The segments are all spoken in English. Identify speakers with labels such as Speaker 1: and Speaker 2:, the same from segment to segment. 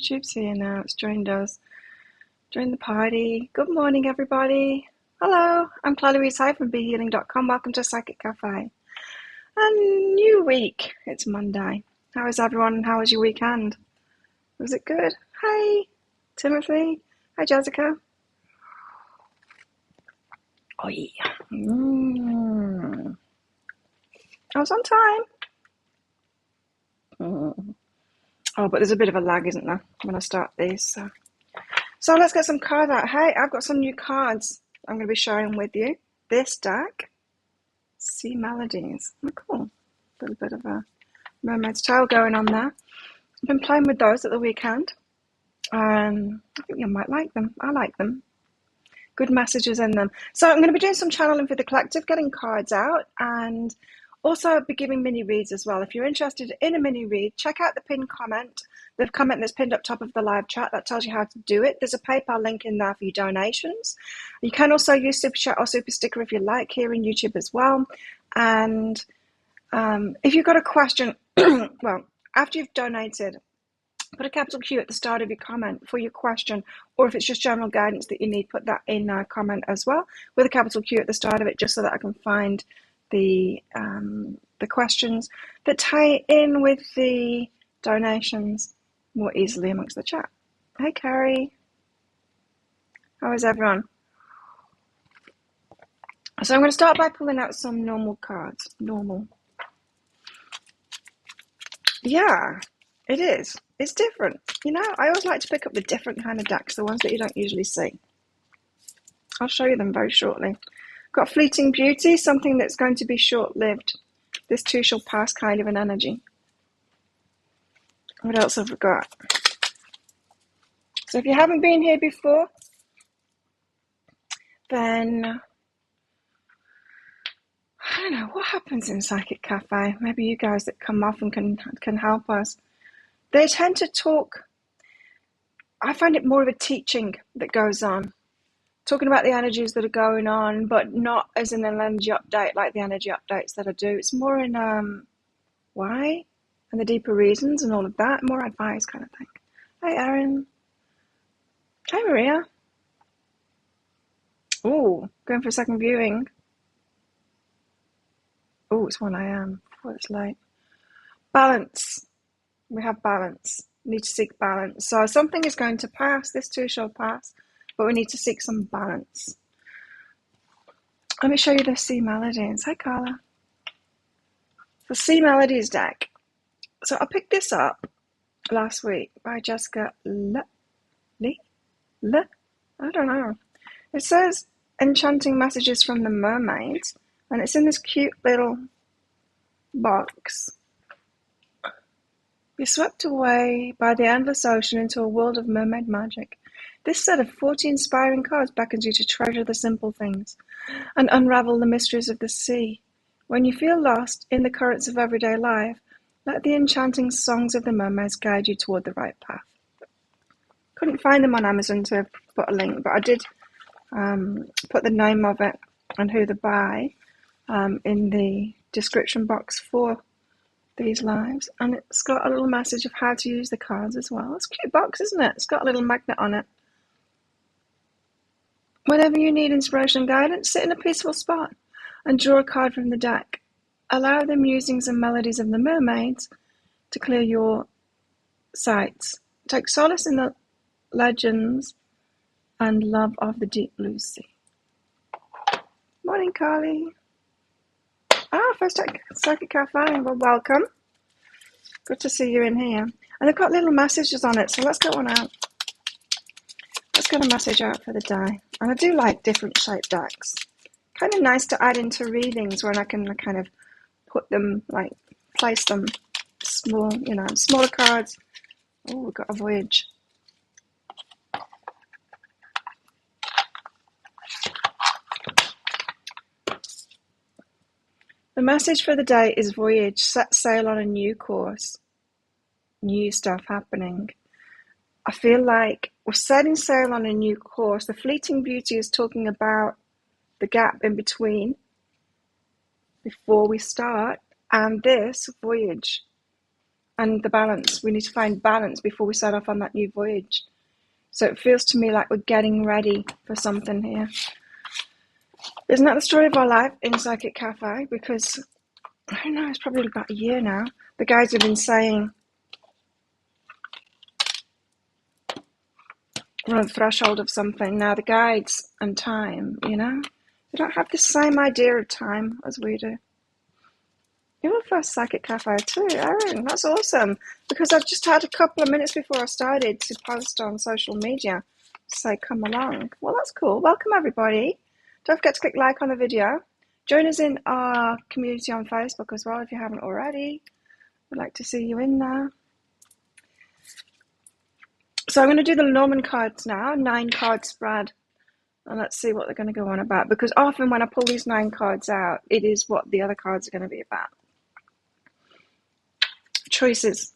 Speaker 1: YouTube's here now. It's joined us. Join the party. Good morning, everybody. Hello, I'm Claire Louise Hyde from BeHealing.com. Welcome to Psychic Cafe. A new week. It's Monday. How is everyone? How was your weekend? Was it good? Hey, Timothy. Hi, Jessica. Oh, yeah. I was on time. Oh, but there's a bit of a lag, isn't there, when I start these? So let's get some cards out. Hey, I've got some new cards I'm going to be sharing with you. This deck, Sea Melodies. Oh, cool. A little bit of a mermaid's tail going on there. I've been playing with those at the weekend. I think you might like them. I like them. Good messages in them. So I'm going to be doing some channeling for the collective, getting cards out, and also I'll be giving mini reads as well. If you're interested in a mini read, check out the pinned comment. The comment that's pinned up top of the live chat that tells you how to do it. There's a PayPal link in there for your donations. You can also use Super Chat or Super Sticker if you like here in YouTube as well. And if you've got a question, well, after you've donated, put a capital Q at the start of your comment for your question, or if it's just general guidance that you need, put that in a comment as well with a capital Q at the start of it, just so that I can find the questions that tie in with the donations more easily amongst the chat. Hey, Carrie. How is everyone? So I'm going to start by pulling out some normal cards. Normal. Yeah, it is. It's different. You know, I always like to pick up the different kind of decks, the ones that you don't usually see. I'll show you them very shortly. Got Fleeting Beauty, something that's going to be short-lived. This too shall pass kind of an energy. What else have we got? So if you haven't been here before, then I don't know what happens in Psychic Cafe. Maybe you guys that come off and can help us. They tend to talk. I find it more of a teaching that goes on, talking about the energies that are going on, but not as in an energy update like the energy updates that I do. It's more in why and the deeper reasons and all of that, more advice kind of thing. Hi, Erin. Hi, Maria. Oh, going for a second viewing. Oh, it's 1 a.m. before it's late. Balance. We have balance. We need to seek balance. So something is going to pass. This too shall pass. But we need to seek some balance. Let me show you the Sea Melodies. Hi, Carla. The Sea Melodies deck. So I picked this up last week by Jessica I don't know. It says Enchanting Messages from the Mermaids. And it's in this cute little box. You're swept away by the endless ocean into a world of mermaid magic. This set of 40 inspiring cards beckons you to treasure the simple things and unravel the mysteries of the sea. When you feel lost in the currents of everyday life, let the enchanting songs of the mermaids guide you toward the right path. Couldn't find them on Amazon to put a link, but I did put the name of it and who to buy in the description box for these lives, and it's got a little message of how to use the cards as well. It's a cute box, isn't it? It's got a little magnet on it. Whenever you need inspiration and guidance, sit in a peaceful spot and draw a card from the deck. Allow the musings and melodies of the mermaids to clear your sights. Take solace in the legends and love of the deep blue sea. Morning, Carly. First Psychic Cafe. Well, welcome. Good to see you in here. And they've got little messages on it, so let's get one out. Let's get a message out for the day. And I do like different shaped decks. Kind of nice to add into readings when I can kind of put them, like, place them small, you know, smaller cards. Oh, we've got a voyage. The message for the day is voyage, set sail on a new course, new stuff happening. I feel like we're setting sail on a new course. The Fleeting Beauty is talking about the gap in between before we start, and this voyage. and the balance. We need to find balance before we set off on that new voyage. So it feels to me like we're getting ready for something here. Isn't that the story of our life in Psychic Cafe? Because, I don't know, it's probably about a year now. The guys have been saying we're on the threshold of something. Now the guides and time, you know, they don't have the same idea of time as we do. You're the first Psychic Cafe too, Erin. That's awesome. Because I've just had a couple of minutes before I started to post on social media to say come along. Well, that's cool. Welcome everybody. Don't forget to click like on the video. Join us in our community on Facebook as well if you haven't already. We'd like to see you in there. So I'm going to do the Norman cards now, 9-card spread. And let's see what they're going to go on about. Because often when I pull these 9 cards out, it is what the other cards are going to be about. Choices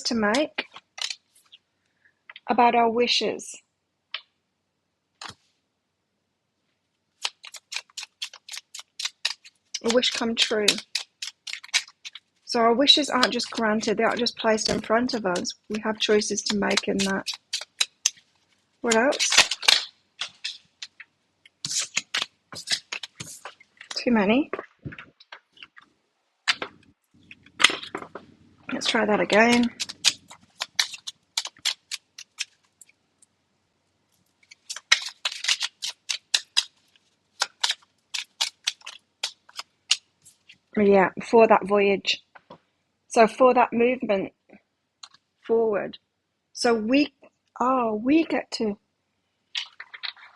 Speaker 1: to make about our wishes. A wish come true. So our wishes aren't just granted, they aren't just placed in front of us. We have choices to make in that. What else? Too many. Let's try that again. Yeah, for that voyage. So for that movement forward. So we get to,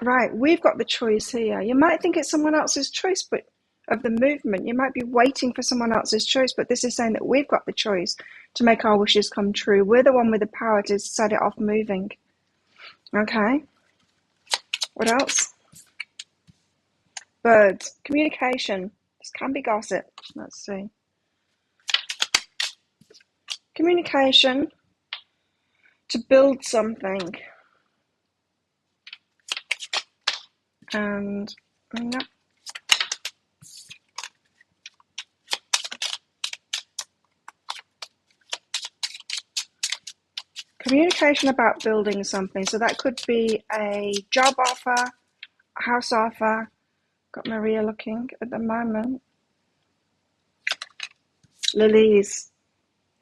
Speaker 1: right, we've got the choice here. You might think it's someone else's choice, but of the movement, you might be waiting for someone else's choice, but this is saying that we've got the choice to make our wishes come true. We're the one with the power to set it off moving. Okay. What else? Birds. Communication. This can be gossip. Let's see. Communication. To build something. And no. Communication about building something. So that could be a job offer, a house offer. Got Maria looking at the moment. Lilies.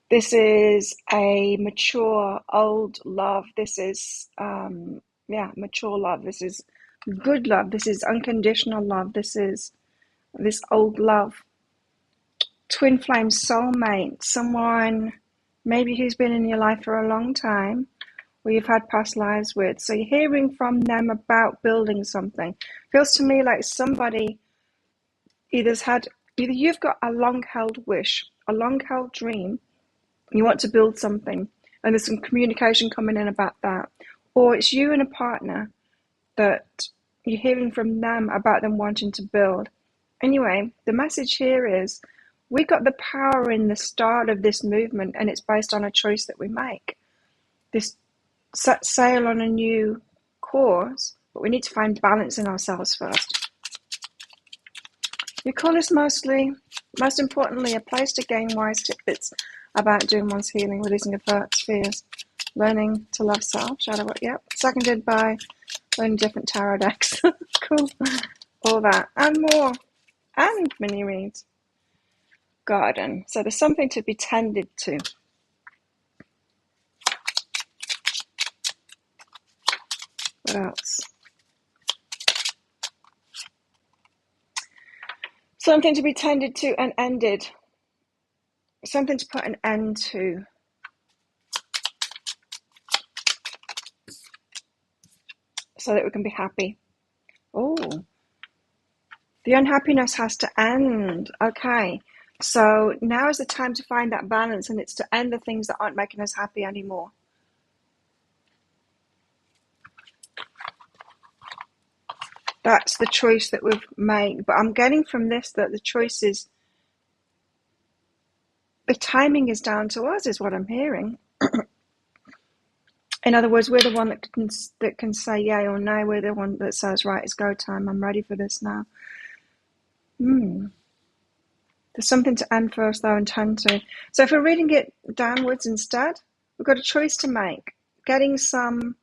Speaker 1: This is a mature, old love. This is, mature love. This is good love. This is unconditional love. This is this old love. Twin flame soulmate. Someone maybe who's been in your life for a long time, or you've had past lives with. So you're hearing from them about building something. Feels to me like somebody either you've got a long-held wish, a long-held dream, you want to build something, and there's some communication coming in about that. Or it's you and a partner that you're hearing from them about them wanting to build. Anyway, the message here is we got the power in the start of this movement, and it's based on a choice that we make. This set sail on a new course, but we need to find balance in ourselves first. Your call is most importantly, a place to gain wise tidbits about doing one's healing, releasing of hurts, fears, learning to love self, shadow work, yep. Seconded by learning different tarot decks. Cool. All that and more. And mini reads. Garden. So there's something to be tended to. What else? Something to be tended to and ended. Something to put an end to. So that we can be happy. Oh, the unhappiness has to end. Okay. So now is the time to find that balance, and it's to end the things that aren't making us happy anymore. That's the choice that we've made. But I'm getting from this that the choice is, the timing is down to us, is what I'm hearing. In other words, we're the one that can say yay or no. We're the one that says, right, it's go time. I'm ready for this now. There's There's something to end first, though, and tend to. So if we're reading it downwards instead, we've got a choice to make. Getting some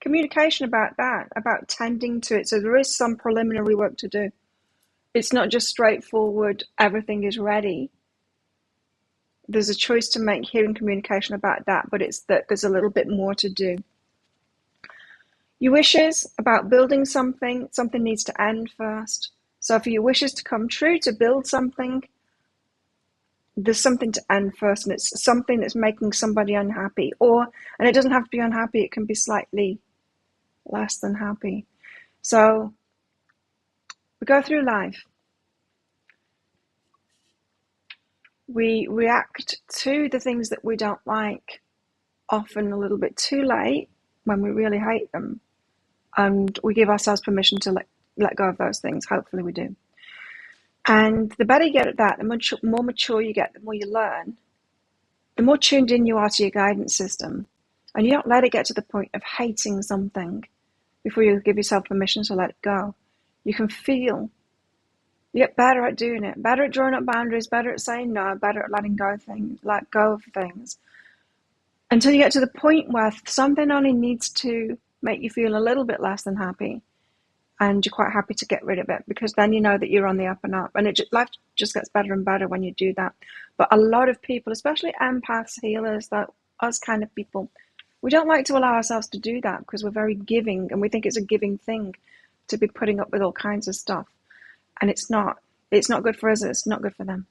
Speaker 1: communication about that, about tending to it. So there is some preliminary work to do. It's not just straightforward, everything is ready. There's a choice to make here in communication about that, but it's that there's a little bit more to do. Your wishes about building something, something needs to end first. So for your wishes to come true, to build something, there's something to end first, and it's something that's making somebody unhappy. And it doesn't have to be unhappy, it can be slightly less than happy. So we go through life. We react to the things that we don't like, often a little bit too late when we really hate them. And we give ourselves permission to let go of those things. Hopefully we do. And the better you get at that, the more mature you get, the more you learn, the more tuned in you are to your guidance system. And you don't let it get to the point of hating something before you give yourself permission to let it go. You can feel. You get better at doing it, better at drawing up boundaries, better at saying no, better at letting go of things, let go of things. Until you get to the point where something only needs to make you feel a little bit less than happy, and you're quite happy to get rid of it, because then you know that you're on the up and up, and life just gets better and better when you do that. But a lot of people, especially empaths, healers, us kind of people, we don't like to allow ourselves to do that because we're very giving, and we think it's a giving thing to be putting up with all kinds of stuff. And it's not good for us, it's not good for them.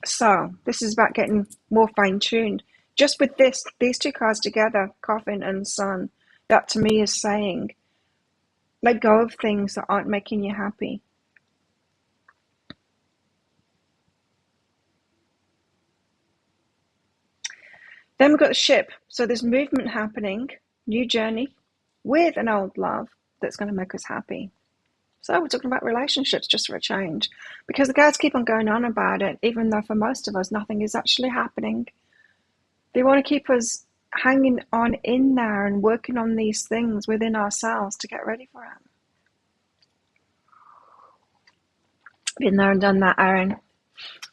Speaker 1: So this is about getting more fine-tuned. Just with these two cards together, Coffin and Sun, that to me is saying, let go of things that aren't making you happy. Then we've got the Ship. So there's movement happening, new journey with an old love that's going to make us happy. So we're talking about relationships just for a change, because the guys keep on going on about it, even though for most of us nothing is actually happening. They want to keep us hanging on in there and working on these things within ourselves to get ready for it. Been there and done that, Aaron.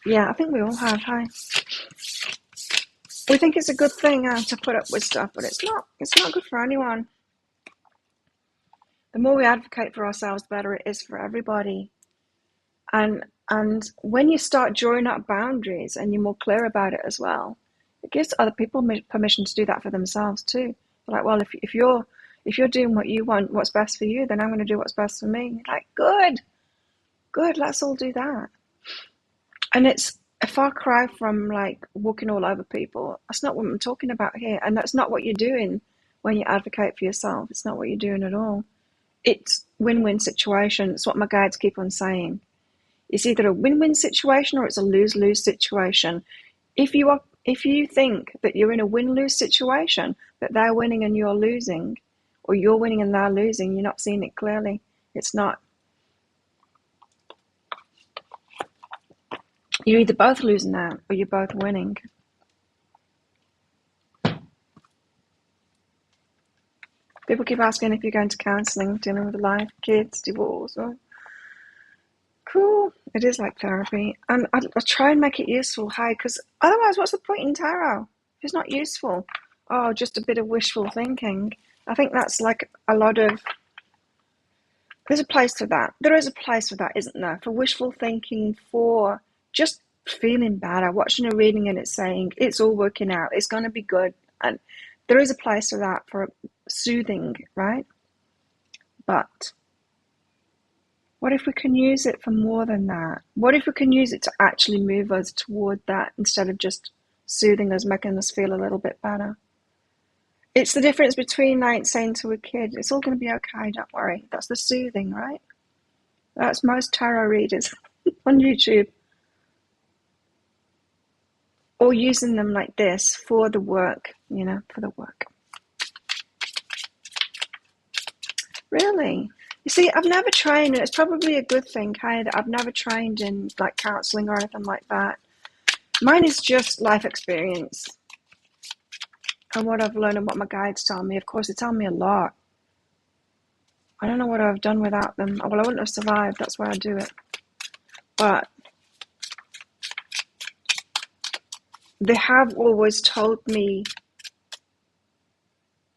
Speaker 1: Yeah, I think we all have, hey? We think it's a good thing to put up with stuff, but it's not. It's not good for anyone. The more we advocate for ourselves, the better it is for everybody. And when you start drawing up boundaries and you're more clear about it as well, it gives other people permission to do that for themselves too. Like, well, if you're doing what you want, what's best for you, then I'm going to do what's best for me. Like, good, let's all do that. And it's a far cry from like walking all over people. That's not what I'm talking about here. And that's not what you're doing when you advocate for yourself. It's not what you're doing at all. It's win-win situation. It's what my guides keep on saying. It's either a win-win situation or it's a lose-lose situation. If you think that you're in a win-lose situation, that they're winning and you're losing, or you're winning and they're losing, you're not seeing it clearly. It's not. You're either both losing out or you're both winning. People keep asking if you're going to counselling, dealing with life, kids, divorce. Oh, cool. It is like therapy. And I try and make it useful, hey, because otherwise what's the point in tarot? If it's not useful. Oh, just a bit of wishful thinking. I think that's like a lot of... There's a place for that. There is a place for that, isn't there? For wishful thinking, for just feeling better, watching a reading and it's saying, it's all working out, it's going to be good. And there is a place for that, for soothing, right? But what if we can use it for more than that? What if we can use it to actually move us toward that instead of just soothing us, making us feel a little bit better? It's the difference between like saying to a kid, it's all going to be okay, don't worry. That's the soothing, right? That's most tarot readers on YouTube. Or using them like this for the work, for the work. Really? You see, I've never trained, and it's probably a good thing, hey, that I've never trained in like counselling or anything like that. Mine is just life experience. and what I've learned and what my guides tell me. Of course, they tell me a lot. I don't know what I've done without them. Well, I wouldn't have survived. That's why I do it. But they have always told me,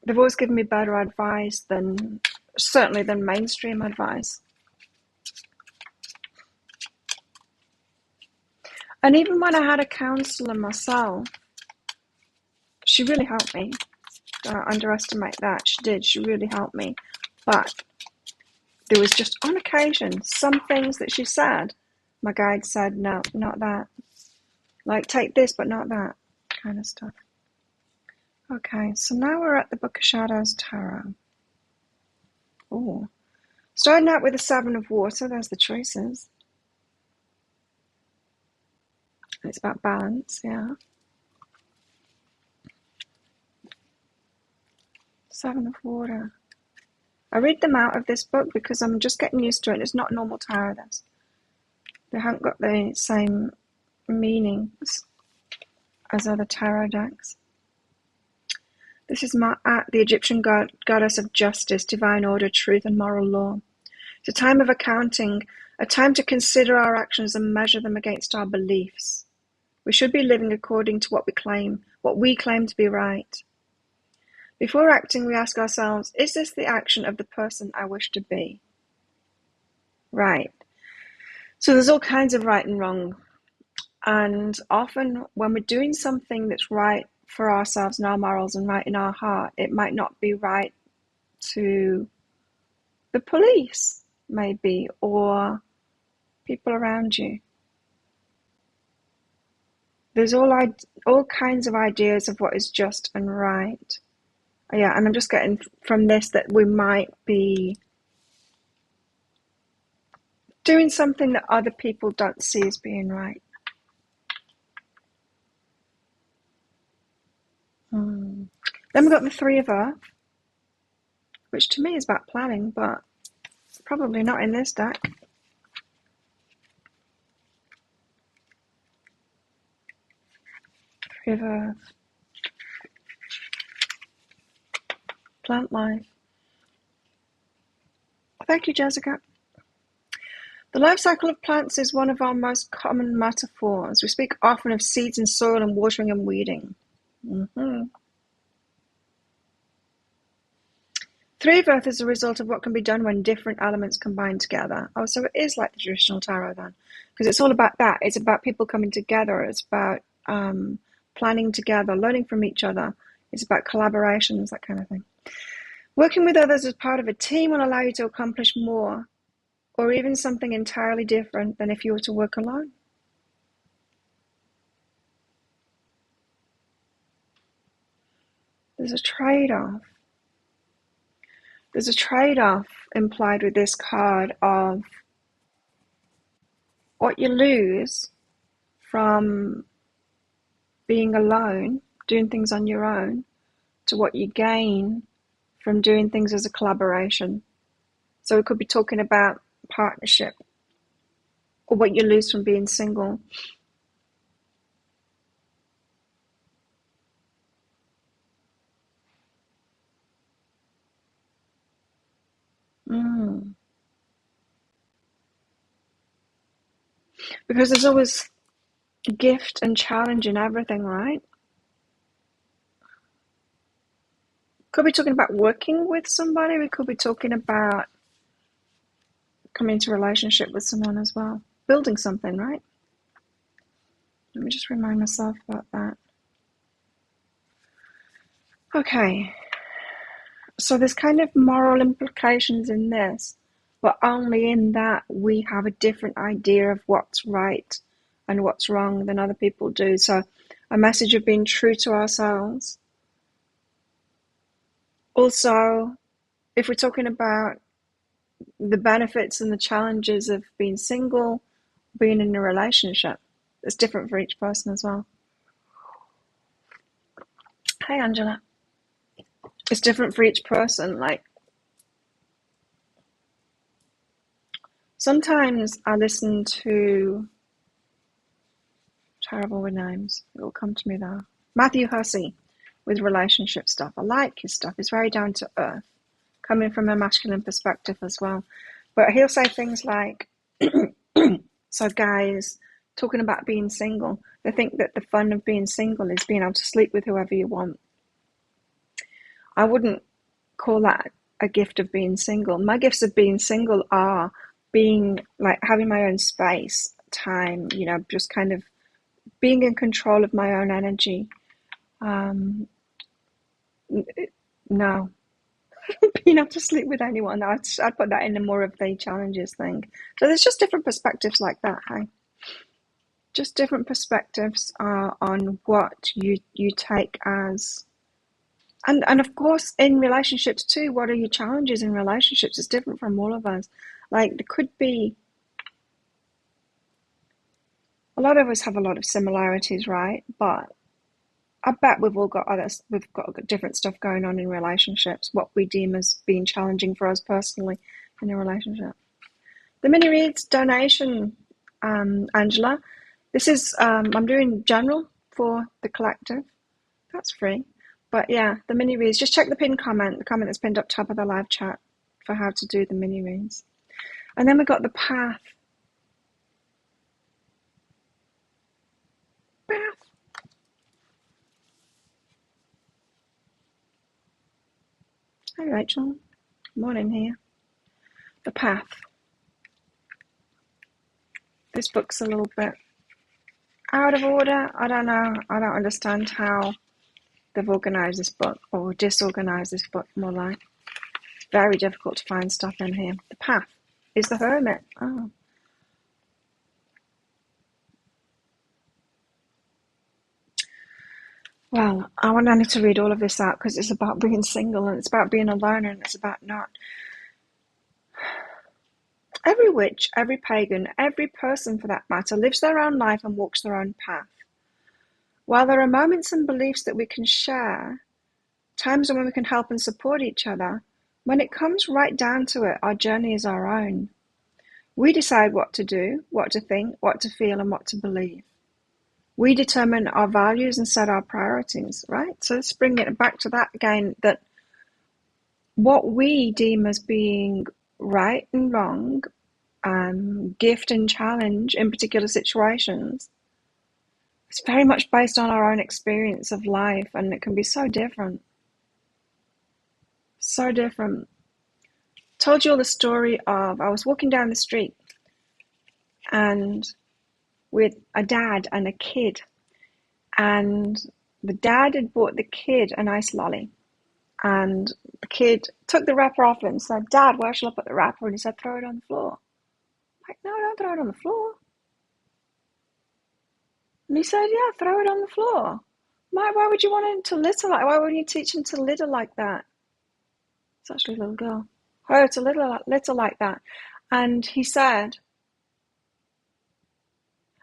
Speaker 1: they've always given me better advice than, certainly than mainstream advice. And even when I had a counsellor myself, she really helped me. Don't underestimate that. She did. She really helped me. But there was just on occasion some things that she said, my guide said, no, not that. Like, take this, but not that kind of stuff. Okay, so now we're at the Book of Shadows Tarot. Oh, starting out with the Seven of Water, there's the choices. It's about balance, yeah. Seven of Water. I read them out of this book because I'm just getting used to it. It's not normal tarot, this. They haven't got the same meanings as other tarot decks. This is Ma'at, the Egyptian goddess of justice, divine order, truth, and moral law. It's a time of accounting, a time to consider our actions and measure them against our beliefs. We should be living according to what we claim to be right. Before acting, we ask ourselves, is this the action of the person I wish to be? Right. So there's all kinds of right and wrong. And often when we're doing something that's right for ourselves and our morals and right in our heart, it might not be right to the police, maybe, or people around you. There's all kinds of ideas of what is just and right. Yeah, and I'm just getting from this that we might be doing something that other people don't see as being right. Then we've got the Three of Earth, which to me is about planning, but probably not in this deck. Three of Earth. Plant life. Thank you, Jessica. The life cycle of plants is one of our most common metaphors. We speak often of seeds and soil and watering and weeding. Three of Earth is a result of what can be done when different elements combine together. Oh, so it is like the traditional tarot then, because it's all about that. It's about people coming together. It's about planning together, learning from each other. It's about collaborations, that kind of thing. Working with others as part of a team will allow you to accomplish more, or even something entirely different than if you were to work alone. There's a trade-off. There's a trade-off implied with this card of what you lose from being alone, doing things on your own, to what you gain from doing things as a collaboration. So we could be talking about partnership, or what you lose from being single. Because there's always gift and challenge in everything, right? Could be talking about working with somebody. We could be talking about coming into a relationship with someone as well. Building something, right? Let me just remind myself about that. Okay. So there's kind of moral implications in this, but only in that we have a different idea of what's right and what's wrong than other people do. So a message of being true to ourselves. Also, if we're talking about the benefits and the challenges of being single, being in a relationship, it's different for each person as well. Hi, Angela. It's different for each person. Like, sometimes I listen to, terrible with names, it will come to me though, Matthew Hussey, with relationship stuff. I like his stuff. It's very down to earth, coming from a masculine perspective as well. But he'll say things like, so guys talking about being single, they think that the fun of being single is being able to sleep with whoever you want. I wouldn't call that a gift of being single. My gifts of being single are being like having my own space, time, just kind of being in control of my own energy. No, being able to sleep with anyone, I'd put that in more of the challenges thing. So there's just different perspectives like that, hey? Just different perspectives on what you take as, and of course in relationships too, what are your challenges in relationships? It's different from all of us. Like there could be, a lot of us have a lot of similarities, right? But I bet we've got different stuff going on in relationships, what we deem as being challenging for us personally in a relationship. The mini reads donation, Angela. This is, I'm doing general for the collective. That's free. But yeah, the mini reads, just check the pinned comment, the comment that's pinned up top of the live chat for how to do the mini reads. And then we got the path. Hi Rachel, morning here. The path. This book's a little bit out of order. I don't know. I don't understand how they've organised this book, or disorganised this book, more like. It's very difficult to find stuff in here. The path is the hermit. Oh. Well, I need to read all of this out because it's about being single and it's about being alone and it's about not. Every witch, every pagan, every person for that matter, lives their own life and walks their own path. While there are moments and beliefs that we can share, times when we can help and support each other, when it comes right down to it, our journey is our own. We decide what to do, what to think, what to feel, and what to believe. We determine our values and set our priorities, right? So let's bring it back to that again, that what we deem as being right and wrong, gift and challenge in particular situations, it's very much based on our own experience of life, and it can be so different. So different. Told you all the story of, I was walking down the street and with a dad and a kid, and the dad had bought the kid a nice lolly, and the kid took the wrapper off and said, "Dad, where shall I put the wrapper?" And he said, "Throw it on the floor." I'm like, "No, don't throw it on the floor." And he said, "Yeah, throw it on the floor." Why would you want him to litter like? Why wouldn't you teach him to litter like that? It's actually a little girl. Her to litter like that. And he said,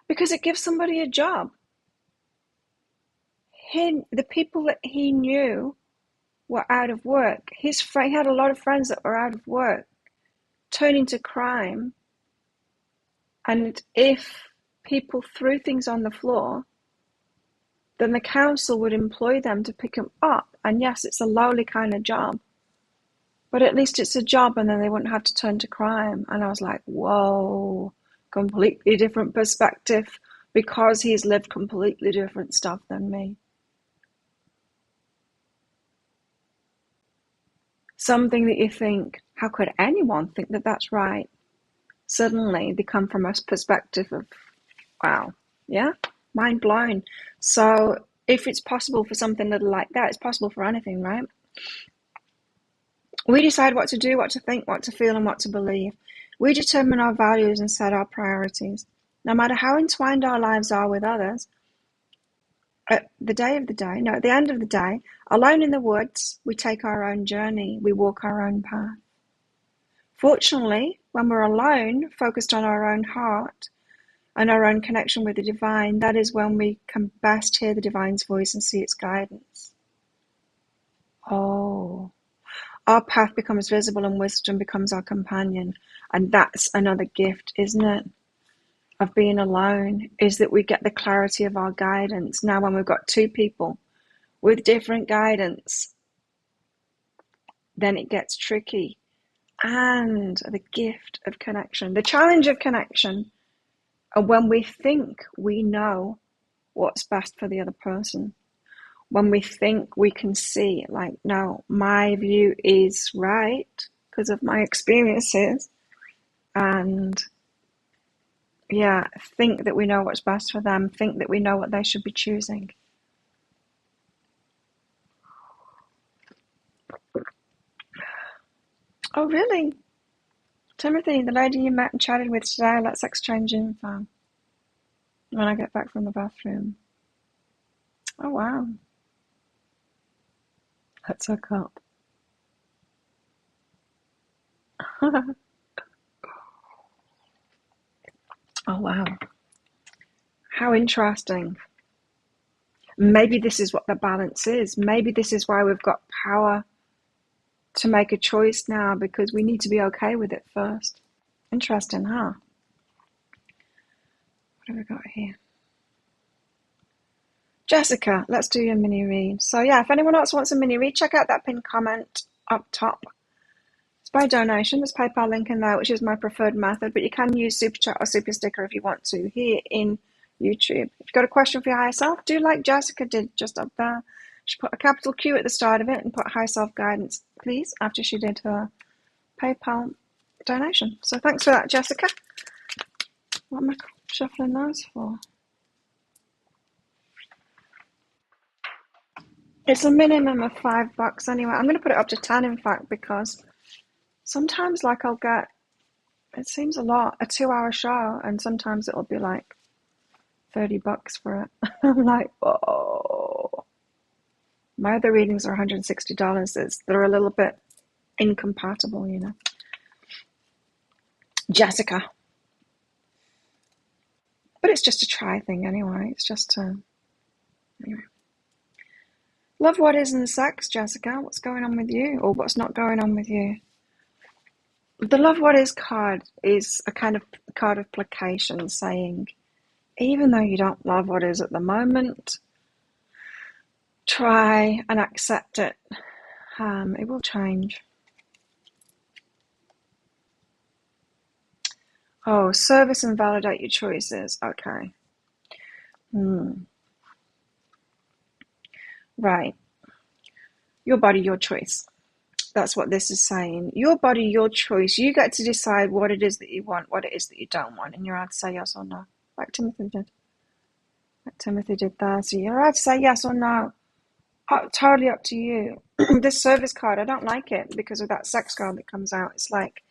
Speaker 1: because it gives somebody a job. The people that he knew were out of work. He had a lot of friends that were out of work, turning to crime. And if people threw things on the floor, then the council would employ them to pick them up. And yes, it's a lowly kind of job, but at least it's a job, and then they wouldn't have to turn to crime. And I was like, whoa, completely different perspective, because he's lived completely different stuff than me. Something that you think, how could anyone think that that's right? Suddenly they come from a perspective of, wow, yeah, mind blown. So if it's possible for something little like that, it's possible for anything, right? We decide what to do, what to think, what to feel, and what to believe. We determine our values and set our priorities. No matter how entwined our lives are with others, at the end of the day, alone in the woods, we take our own journey. We walk our own path. Fortunately, when we're alone, focused on our own heart and our own connection with the divine, that is when we can best hear the divine's voice and see its guidance. Oh, our path becomes visible and wisdom becomes our companion. And that's another gift, isn't it, of being alone, is that we get the clarity of our guidance. Now, when we've got two people, with different guidance, then it gets tricky. And the gift of connection, the challenge of connection, and when we think we know what's best for the other person, when we think we can see, like, no, my view is right because of my experiences, and yeah, think that we know what's best for them, think that we know what they should be choosing. Oh, really? Timothy, the lady you met and chatted with today, let's exchange info when I get back from the bathroom. Oh, wow. Let's hook up. Oh, wow. How interesting. Maybe this is what the balance is. Maybe this is why we've got power to make a choice now, because we need to be okay with it first. Interesting, huh? What have we got here? Jessica, let's do your mini read. So yeah, if anyone else wants a mini read, check out that pinned comment up top. It's by donation. There's PayPal link in there, which is my preferred method, but you can use Super Chat or Super Sticker if you want to here in YouTube. If you've got a question for your higher self, do like Jessica did just up there. She put a capital Q at the start of it and put high self guidance, please, after she did her PayPal donation. So thanks for that, Jessica. What am I shuffling those for? It's a minimum of $5 anyway. I'm going to put it up to 10, in fact, because sometimes, like, I'll get, it seems a lot, a 2-hour show, and sometimes it'll be like $30 for it. I'm like, whoa. My other readings are $160. They're a little bit incompatible, you know. Jessica. But it's just a try thing anyway. It's just anyway. Love, what is in sex, Jessica? What's going on with you? Or what's not going on with you? The Love What Is card is a kind of card of placation, saying, even though you don't love what is at the moment, try and accept it. It will change. Oh, service and validate your choices. Okay. Right. Your body, your choice. That's what this is saying. Your body, your choice. You get to decide what it is that you want, what it is that you don't want, and you're allowed to say yes or no. Like Timothy did. Like Timothy did there. So you're allowed to say yes or no. Totally up to you. This service card, I don't like it because of that sex card that comes out. It's like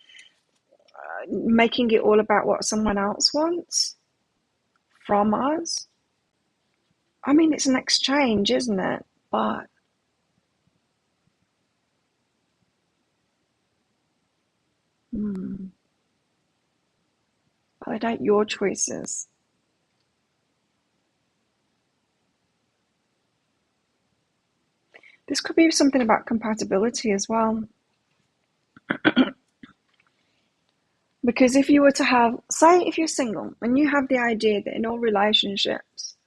Speaker 1: making it all about what someone else wants from us. I mean, it's an exchange, isn't it? But validate your choices. This could be something about compatibility as well. Because if you were to have, say, if you're single and you have the idea that in all relationships,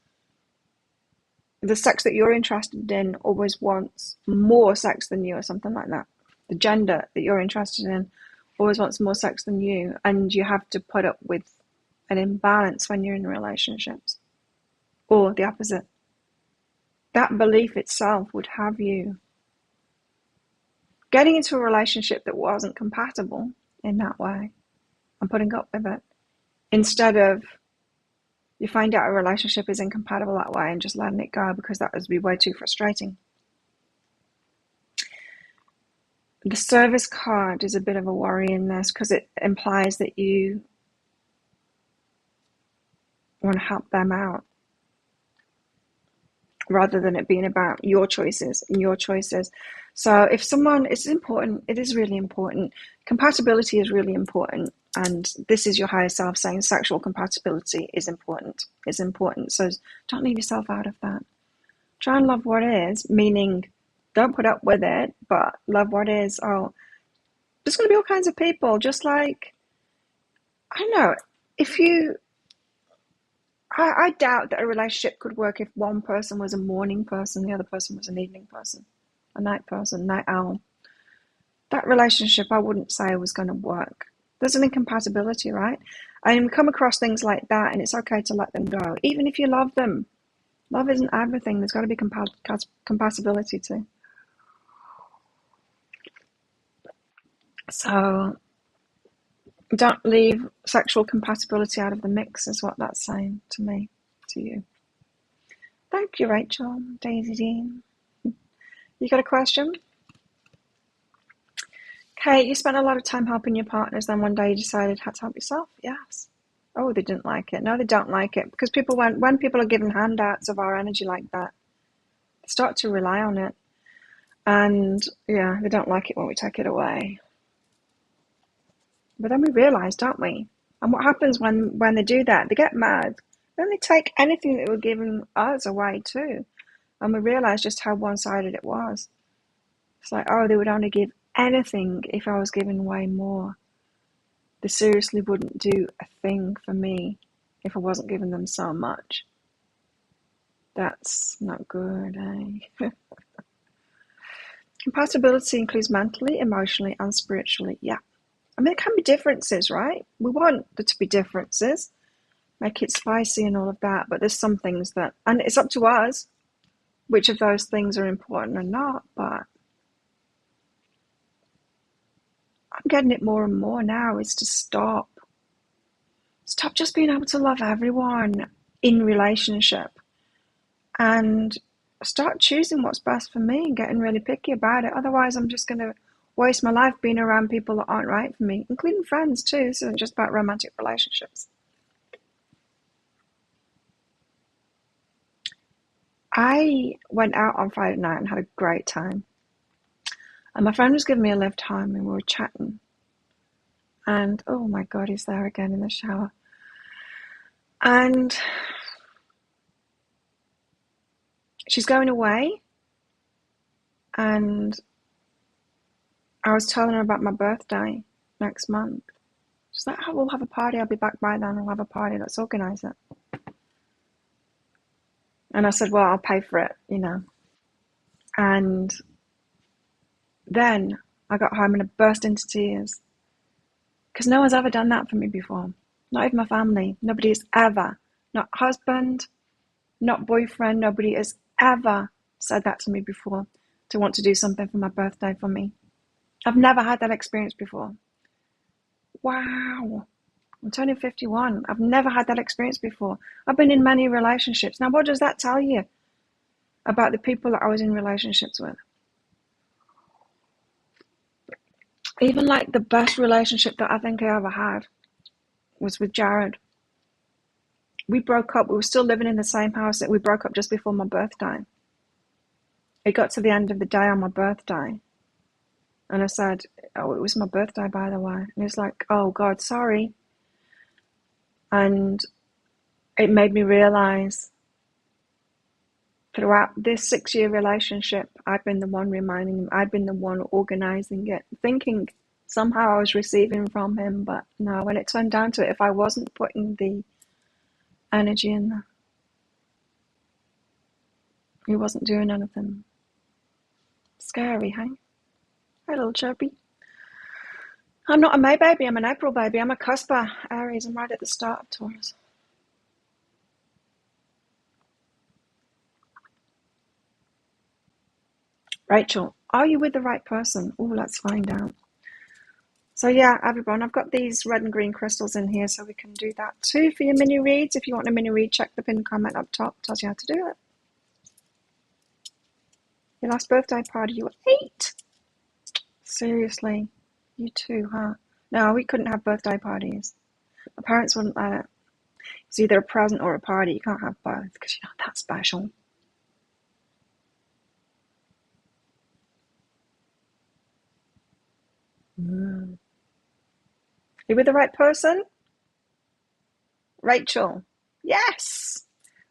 Speaker 1: the sex that you're interested in always wants more sex than you, or something like that. The gender that you're interested in always wants more sex than you, and you have to put up with an imbalance when you're in relationships, or the opposite. That belief itself would have you getting into a relationship that wasn't compatible in that way and putting up with it, instead of you find out a relationship is incompatible that way and just letting it go, because that would be way too frustrating. The service card is a bit of a worry in this because it implies that you want to help them out rather than it being about your choices and your choices. So if someone, it's important, it is really important. Compatibility is really important. And this is your higher self saying sexual compatibility is important. It's important. So don't leave yourself out of that. Try and love what is, meaning don't put up with it, but love what is. Oh, there's going to be all kinds of people, just like, I don't know, if you, I doubt that a relationship could work if one person was a morning person, the other person was an evening person, a night person, night owl. That relationship, I wouldn't say was going to work. There's an incompatibility, right? And we come across things like that, and it's okay to let them go, even if you love them. Love isn't everything. There's got to be compatibility too. So don't leave sexual compatibility out of the mix, is what that's saying to me, to you. Thank you, Rachel. Daisy Dean. You got a question? Kate, you spent a lot of time helping your partners, then one day you decided how to help yourself. Yes. Oh, they didn't like it. No, they don't like it. Because when people are given handouts of our energy like that, they start to rely on it. And yeah, they don't like it when we take it away. But then we realize, don't we? And what happens when they do that? They get mad. Then they take anything that were given us away too. And we realize just how one-sided it was. It's like, oh, they would only give anything if I was giving away more. They seriously wouldn't do a thing for me if I wasn't giving them so much. That's not good, eh? Compatibility includes mentally, emotionally, and spiritually. Yeah. I mean, there can be differences, right? We want there to be differences, make it spicy and all of that, but there's some things that, and it's up to us which of those things are important or not, but I'm getting it more and more now, is to stop just being able to love everyone in relationship and start choosing what's best for me and getting really picky about it. Otherwise, I'm just going to waste my life being around people that aren't right for me, including friends too. This isn't just about romantic relationships. I went out on Friday night and had a great time. And my friend was giving me a lift home and we were chatting. And oh my God, he's there again in the shower. And she's going away. And I was telling her about my birthday next month. She's like, oh, we'll have a party. I'll be back by then. We'll have a party. Let's organise it. And I said, well, I'll pay for it, you know. And then I got home and I burst into tears. Because no one's ever done that for me before. Not even my family. Nobody has ever. Not husband, not boyfriend. Nobody has ever said that to me before. To want to do something for my birthday for me. I've never had that experience before. Wow. I'm turning 51. I've never had that experience before. I've been in many relationships. Now, what does that tell you about the people that I was in relationships with? Even like the best relationship that I think I ever had was with Jared. We broke up. We were still living in the same house. That we broke up just before my birthday. It got to the end of the day on my birthday. And I said, oh, it was my birthday, by the way. And he's like, oh, God, sorry. And it made me realize throughout this 6-year relationship, I've been the one reminding him, I've been the one organizing it, thinking somehow I was receiving from him. But no, when it turned down to it, if I wasn't putting the energy in there, he wasn't doing anything. Scary, hey? Hi, little chirpy. I'm not a May baby, I'm an April baby. I'm a cusper Aries. I'm right at the start of Taurus. Rachel, are you with the right person? Oh, let's find out. So yeah, everyone, I've got these red and green crystals in here so we can do that too for your mini reads. If you want a mini read, check the pinned comment up top. Tells you how to do it. Your last birthday party, you were 8. Seriously, you too, huh? No, we couldn't have birthday parties. My parents wouldn't let it. It's either a present or a party. You can't have both because you're not that special. You with the right person? Rachel. Yes!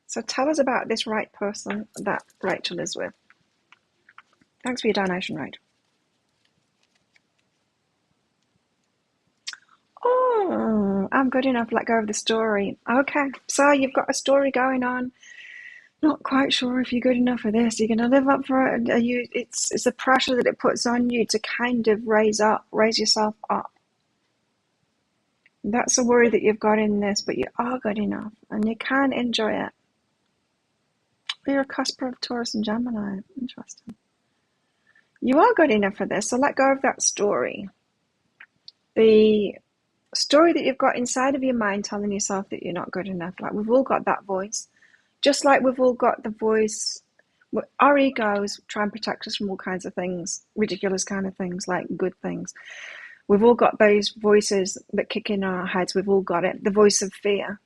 Speaker 1: So tell us about this right person that Rachel is with. Thanks for your donation, Rachel. Oh, I'm good enough. Let go of the story. Okay, so you've got a story going on. Not quite sure if you're good enough for this. You're going to live up for it. It's the pressure that it puts on you to kind of raise yourself up. That's a worry that you've got in this, but you are good enough and you can enjoy it. You're a cusp of Taurus and Gemini. Interesting. You are good enough for this, so let go of that story. The story that you've got inside of your mind telling yourself that you're not good enough. Like, we've all got that voice. Just like we've all got the voice, our egos try and protect us from all kinds of things, ridiculous kind of things, like good things. We've all got those voices that kick in our heads. We've all got it. The voice of fear,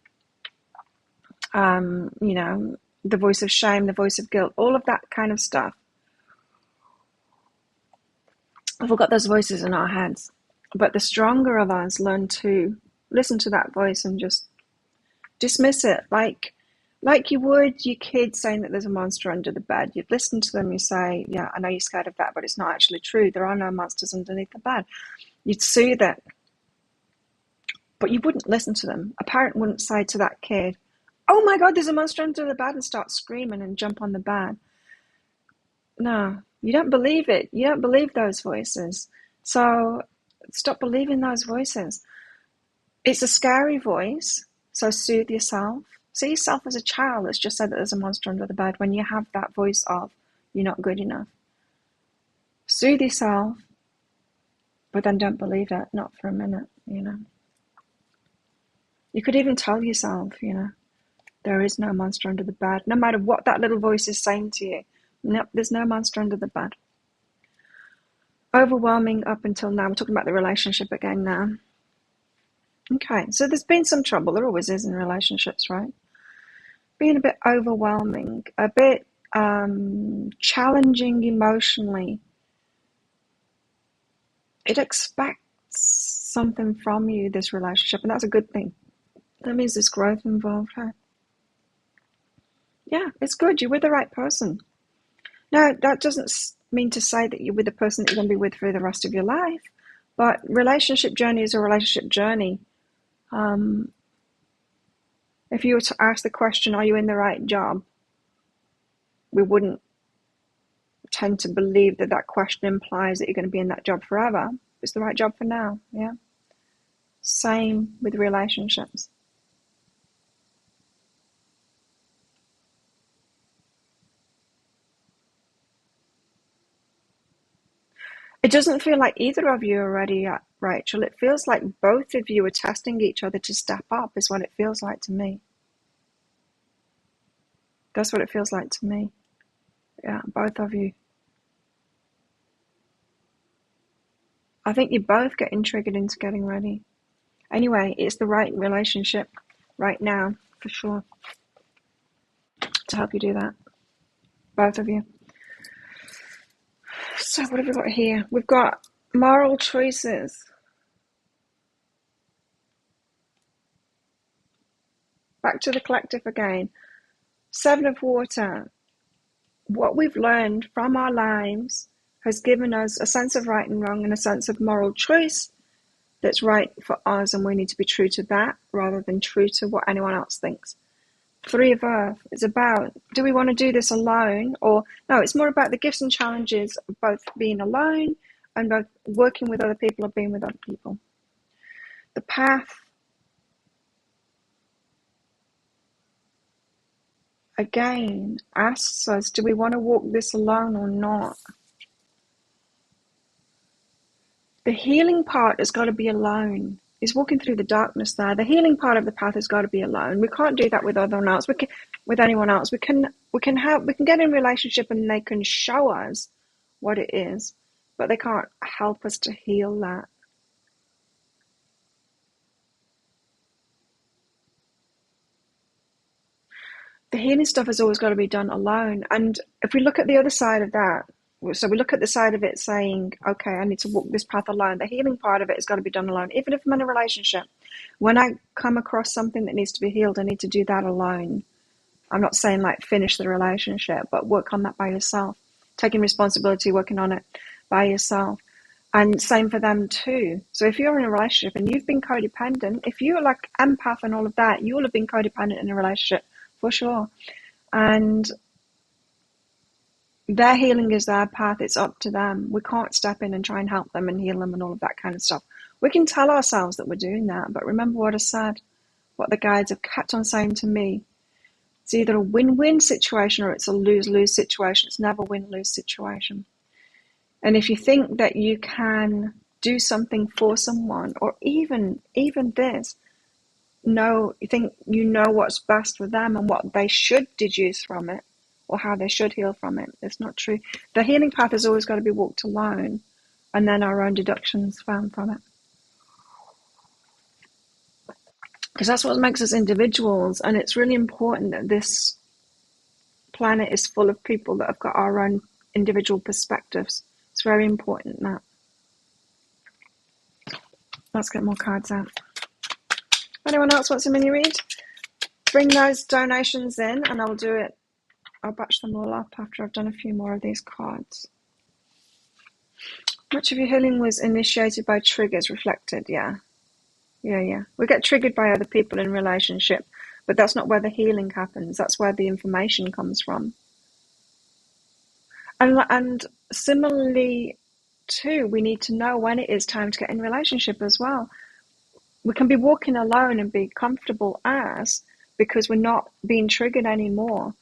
Speaker 1: you know, the voice of shame, the voice of guilt, all of that kind of stuff. We've all got those voices in our heads. But the stronger of us learn to listen to that voice and just dismiss it, like you would your kids saying that there's a monster under the bed. You'd listen to them, you say, yeah, I know you're scared of that, but it's not actually true. There are no monsters underneath the bed. You'd soothe it, but you wouldn't listen to them. A parent wouldn't say to that kid, oh my God, there's a monster under the bed, and start screaming and jump on the bed. No, you don't believe it. You don't believe those voices. So stop believing those voices. It's a scary voice, so soothe yourself. See yourself as a child that's just said that there's a monster under the bed when you have that voice of you're not good enough. Soothe yourself, but then don't believe it, not for a minute, you know. You could even tell yourself, you know, there is no monster under the bed, no matter what that little voice is saying to you. Nope, there's no monster under the bed. Overwhelming up until now. We're talking about the relationship again now. Okay, so there's been some trouble. There always is in relationships, right? Being a bit overwhelming, a bit challenging emotionally. It expects something from you, this relationship, and that's a good thing. That means there's growth involved, huh? Yeah, it's good. You're with the right person. Now, that doesn't mean to say that you're with the person that you're going to be with for the rest of your life, but relationship journey is a relationship journey. If you were to ask the question, are you in the right job? We wouldn't tend to believe that that question implies that you're going to be in that job forever. It's the right job for now, yeah? Same with relationships. It doesn't feel like either of you are ready yet, Rachel. It feels like both of you are testing each other to step up, is what it feels like to me. That's what it feels like to me. Yeah, both of you. I think you're both getting triggered into getting ready. Anyway, it's the right relationship right now, for sure, to help you do that. Both of you. So what have we got here? We've got moral choices. Back to the collective again. Seven of Water. What we've learned from our lives has given us a sense of right and wrong and a sense of moral choice that's right for us, and we need to be true to that rather than true to what anyone else thinks. Three of Earth is about, do we want to do this alone? Or no, it's more about the gifts and challenges of both being alone and both working with other people or being with other people. The Path, again, asks us, do we want to walk this alone or not? The healing part has got to be alone. Is walking through the darkness there. The healing part of the path has got to be alone. We can't do that with anyone else. With anyone else. We can get in a relationship and they can show us what it is, but they can't help us to heal that. The healing stuff has always got to be done alone. And if we look at the other side of that, so we look at the side of it saying, okay, I need to walk this path alone. The healing part of it has got to be done alone. Even if I'm in a relationship, when I come across something that needs to be healed, I need to do that alone. I'm not saying like finish the relationship, but work on that by yourself. Taking responsibility, working on it by yourself. And same for them too. So if you're in a relationship and you've been codependent, if you're like empath and all of that, you'll have been codependent in a relationship for sure. And their healing is their path. It's up to them. We can't step in and try and help them and heal them and all of that kind of stuff. We can tell ourselves that we're doing that, but remember what I said, what the guides have kept on saying to me. It's either a win-win situation or it's a lose-lose situation. It's never a win-lose situation. And if you think that you can do something for someone, or even this, you think you know what's best for them and what they should deduce from it, or how they should heal from it, it's not true. The healing path has always got to be walked alone, and then our own deductions found from it. Because that's what makes us individuals, and it's really important that this planet is full of people that have got our own individual perspectives. It's very important that. Let's get more cards out. Anyone else wants a mini read? Bring those donations in and I'll do it. I'll batch them all up after I've done a few more of these cards. Much of your healing was initiated by triggers reflected. Yeah. We get triggered by other people in relationship, but that's not where the healing happens. That's where the information comes from. And similarly too, we need to know when it is time to get in relationship as well. We can be walking alone and be comfortable because we're not being triggered anymore,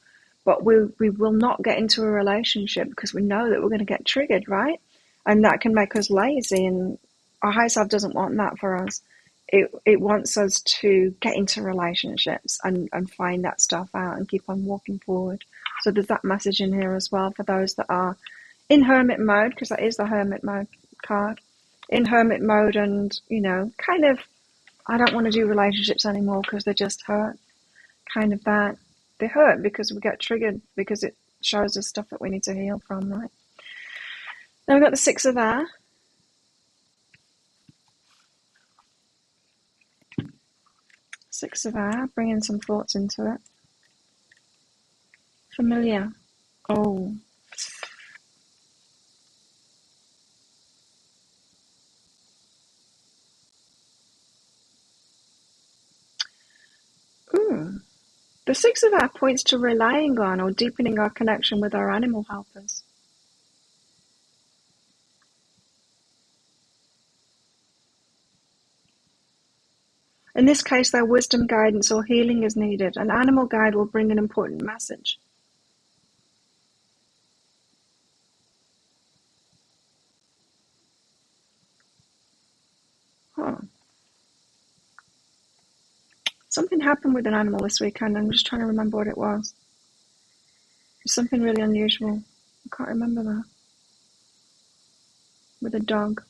Speaker 1: but we will not get into a relationship because we know that we're going to get triggered, right? And that can make us lazy, and our higher self doesn't want that for us. It wants us to get into relationships and find that stuff out and keep on walking forward. So there's that message in here as well for those that are in hermit mode, because that is the hermit mode card. In hermit mode and, kind of, I don't want to do relationships anymore because they just hurt. Kind of that. They hurt because we get triggered, because it shows us stuff that we need to heal from, right? Then we've got the Six of Air. Six of Air, bringing some thoughts into it. Familiar. Oh. Ooh. The Six of Air points to relying on or deepening our connection with our animal helpers. In this case, their wisdom, guidance, or healing is needed. An animal guide will bring an important message. Huh. Something happened with an animal this weekend. I'm just trying to remember what it was. It's something really unusual. I can't remember that. With a dog.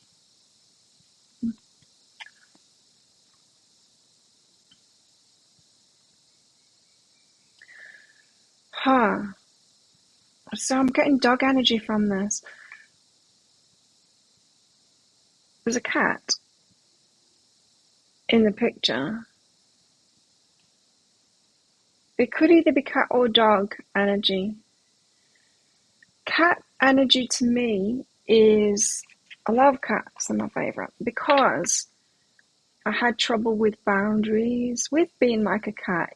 Speaker 1: Huh. So I'm getting dog energy from this. There's a cat in the picture. It could either be cat or dog energy. Cat energy to me is, I love cats, they're my favourite, because I had trouble with boundaries, with being like a cat,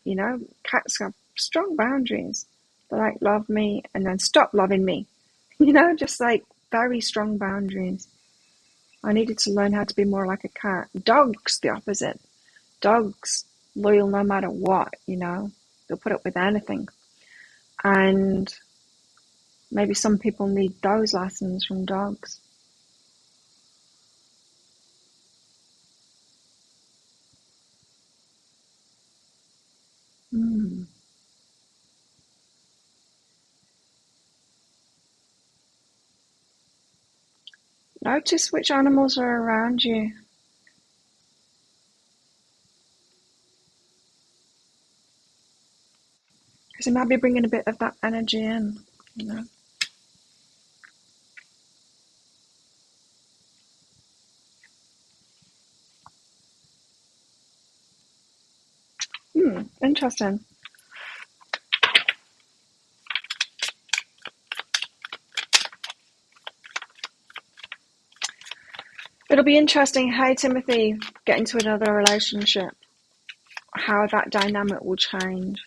Speaker 1: Cats have strong boundaries. They like love me and then stop loving me, just like very strong boundaries. I needed to learn how to be more like a cat. Dogs, the opposite. Dogs, loyal no matter what, they'll put up with anything. And maybe some people need those lessons from dogs. Notice which animals are around you. Because it might be bringing a bit of that energy in, Interesting. it'll be interesting, hey Timothy, get into another relationship, how that dynamic will change.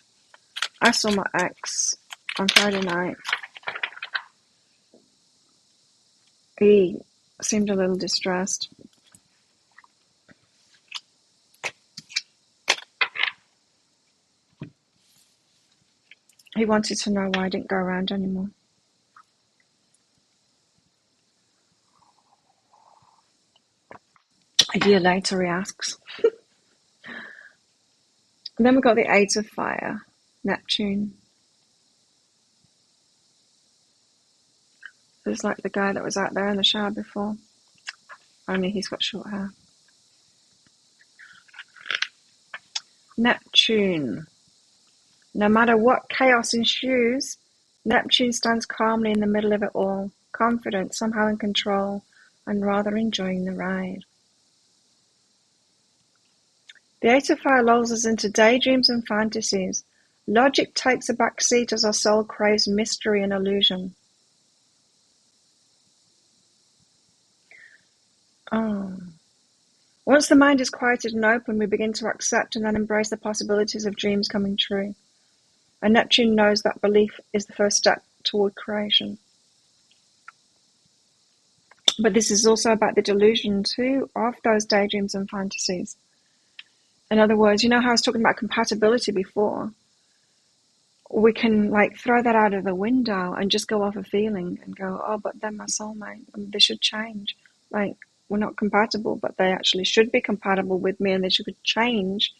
Speaker 1: I saw my ex on Friday night. He seemed a little distressed. He wanted to know why I didn't go around anymore. A year later, he asks. And then we got the Eight of Fire, Neptune. It's like the guy that was out there in the shower before, only he's got short hair. Neptune. No matter what chaos ensues, Neptune stands calmly in the middle of it all, confident, somehow in control, and rather enjoying the ride. The Eight of Fire lulls us into daydreams and fantasies. Logic takes a back seat as our soul craves mystery and illusion. Oh. Once the mind is quieted and open, we begin to accept and then embrace the possibilities of dreams coming true. And Neptune knows that belief is the first step toward creation. But this is also about the delusion too of those daydreams and fantasies. In other words, you know how I was talking about compatibility before? We can throw that out of the window and just go off a feeling and go, oh, but they're my soulmate and they should change. We're not compatible, but they actually should be compatible with me and they should change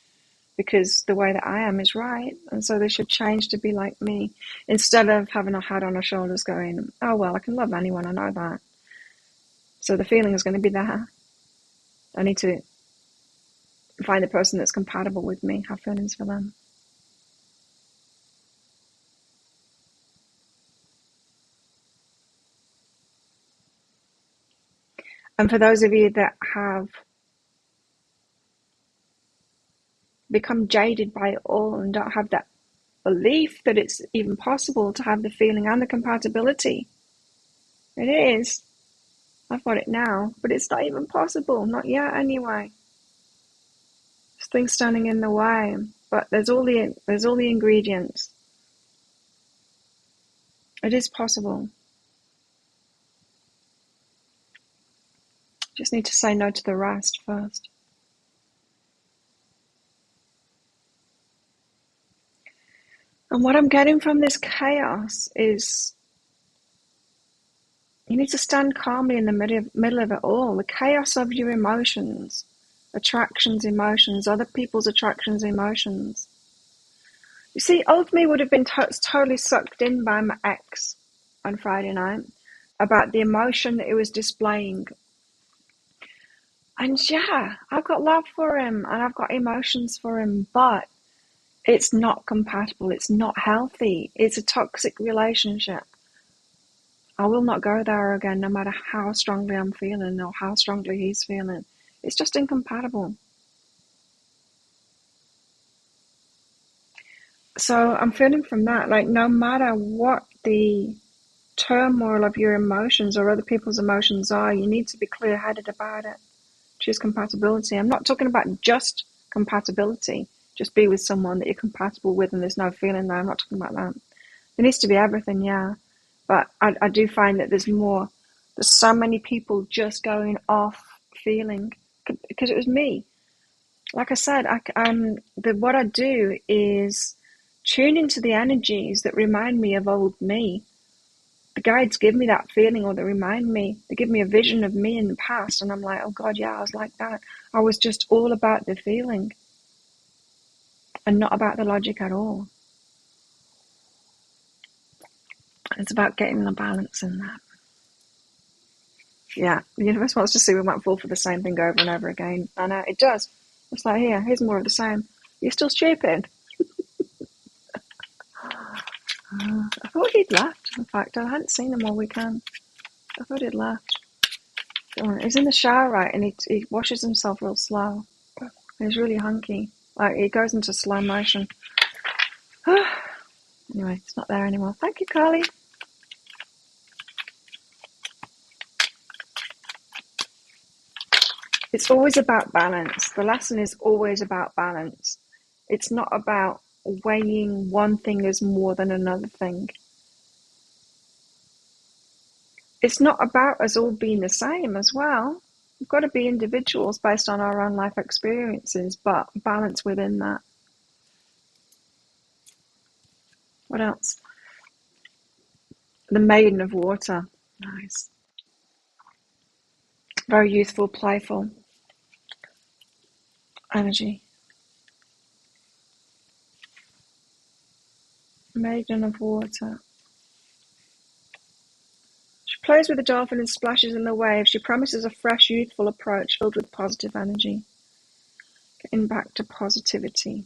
Speaker 1: because the way that I am is right. And so they should change to be like me instead of having a head on our shoulders going, oh, well, I can love anyone. I know that. So the feeling is going to be there. I need to find a person that's compatible with me, have feelings for them. And for those of you that have become jaded by it all and don't have that belief that it's even possible to have the feeling and the compatibility, it is. I've got it now, but it's not even possible. Not yet, anyway. There's things standing in the way, but there's all the ingredients. It is possible. Just need to say no to the rest first. And what I'm getting from this chaos is you need to stand calmly in the middle of it all. The chaos of your emotions, attractions, emotions, other people's attractions, emotions. You see, old me would have been totally sucked in by my ex on Friday night about the emotion that he was displaying. And yeah, I've got love for him and I've got emotions for him, but it's not compatible. It's not healthy. It's a toxic relationship. I will not go there again, no matter how strongly I'm feeling or how strongly he's feeling. It's just incompatible. So I'm feeling from that, no matter what the turmoil of your emotions or other people's emotions are, you need to be clear-headed about it. Choose compatibility. I'm not talking about just compatibility. Just be with someone that you're compatible with and there's no feeling there. I'm not talking about that. There needs to be everything, yeah. But I do find that there's so many people just going off feeling, because it was me. Like I said, what I do is tune into the energies that remind me of old me. The guides give me that feeling, or they remind me, they give me a vision of me in the past, and I'm like, oh God, yeah, I was like that. I was just all about the feeling and not about the logic at all. It's about getting the balance in that. Yeah, the universe wants to see we won't fall for the same thing over and over again. I know, it does. It's like, here's more of the same. You're still stupid. I thought he'd left, in fact. I hadn't seen him all weekend. I thought he'd left. He's in the shower, right, and he washes himself real slow. He's really hunky. He goes into slow motion. Anyway, it's not there anymore. Thank you, Carly. It's always about balance. The lesson is always about balance. It's not about weighing one thing as more than another thing. It's not about us all being the same as well. We've got to be individuals based on our own life experiences, but balance within that. What else? The Maiden of Water. Nice. Very youthful, playful energy. Maiden of Water. She plays with the dolphin and splashes in the waves. She promises a fresh, youthful approach filled with positive energy. Getting back to positivity.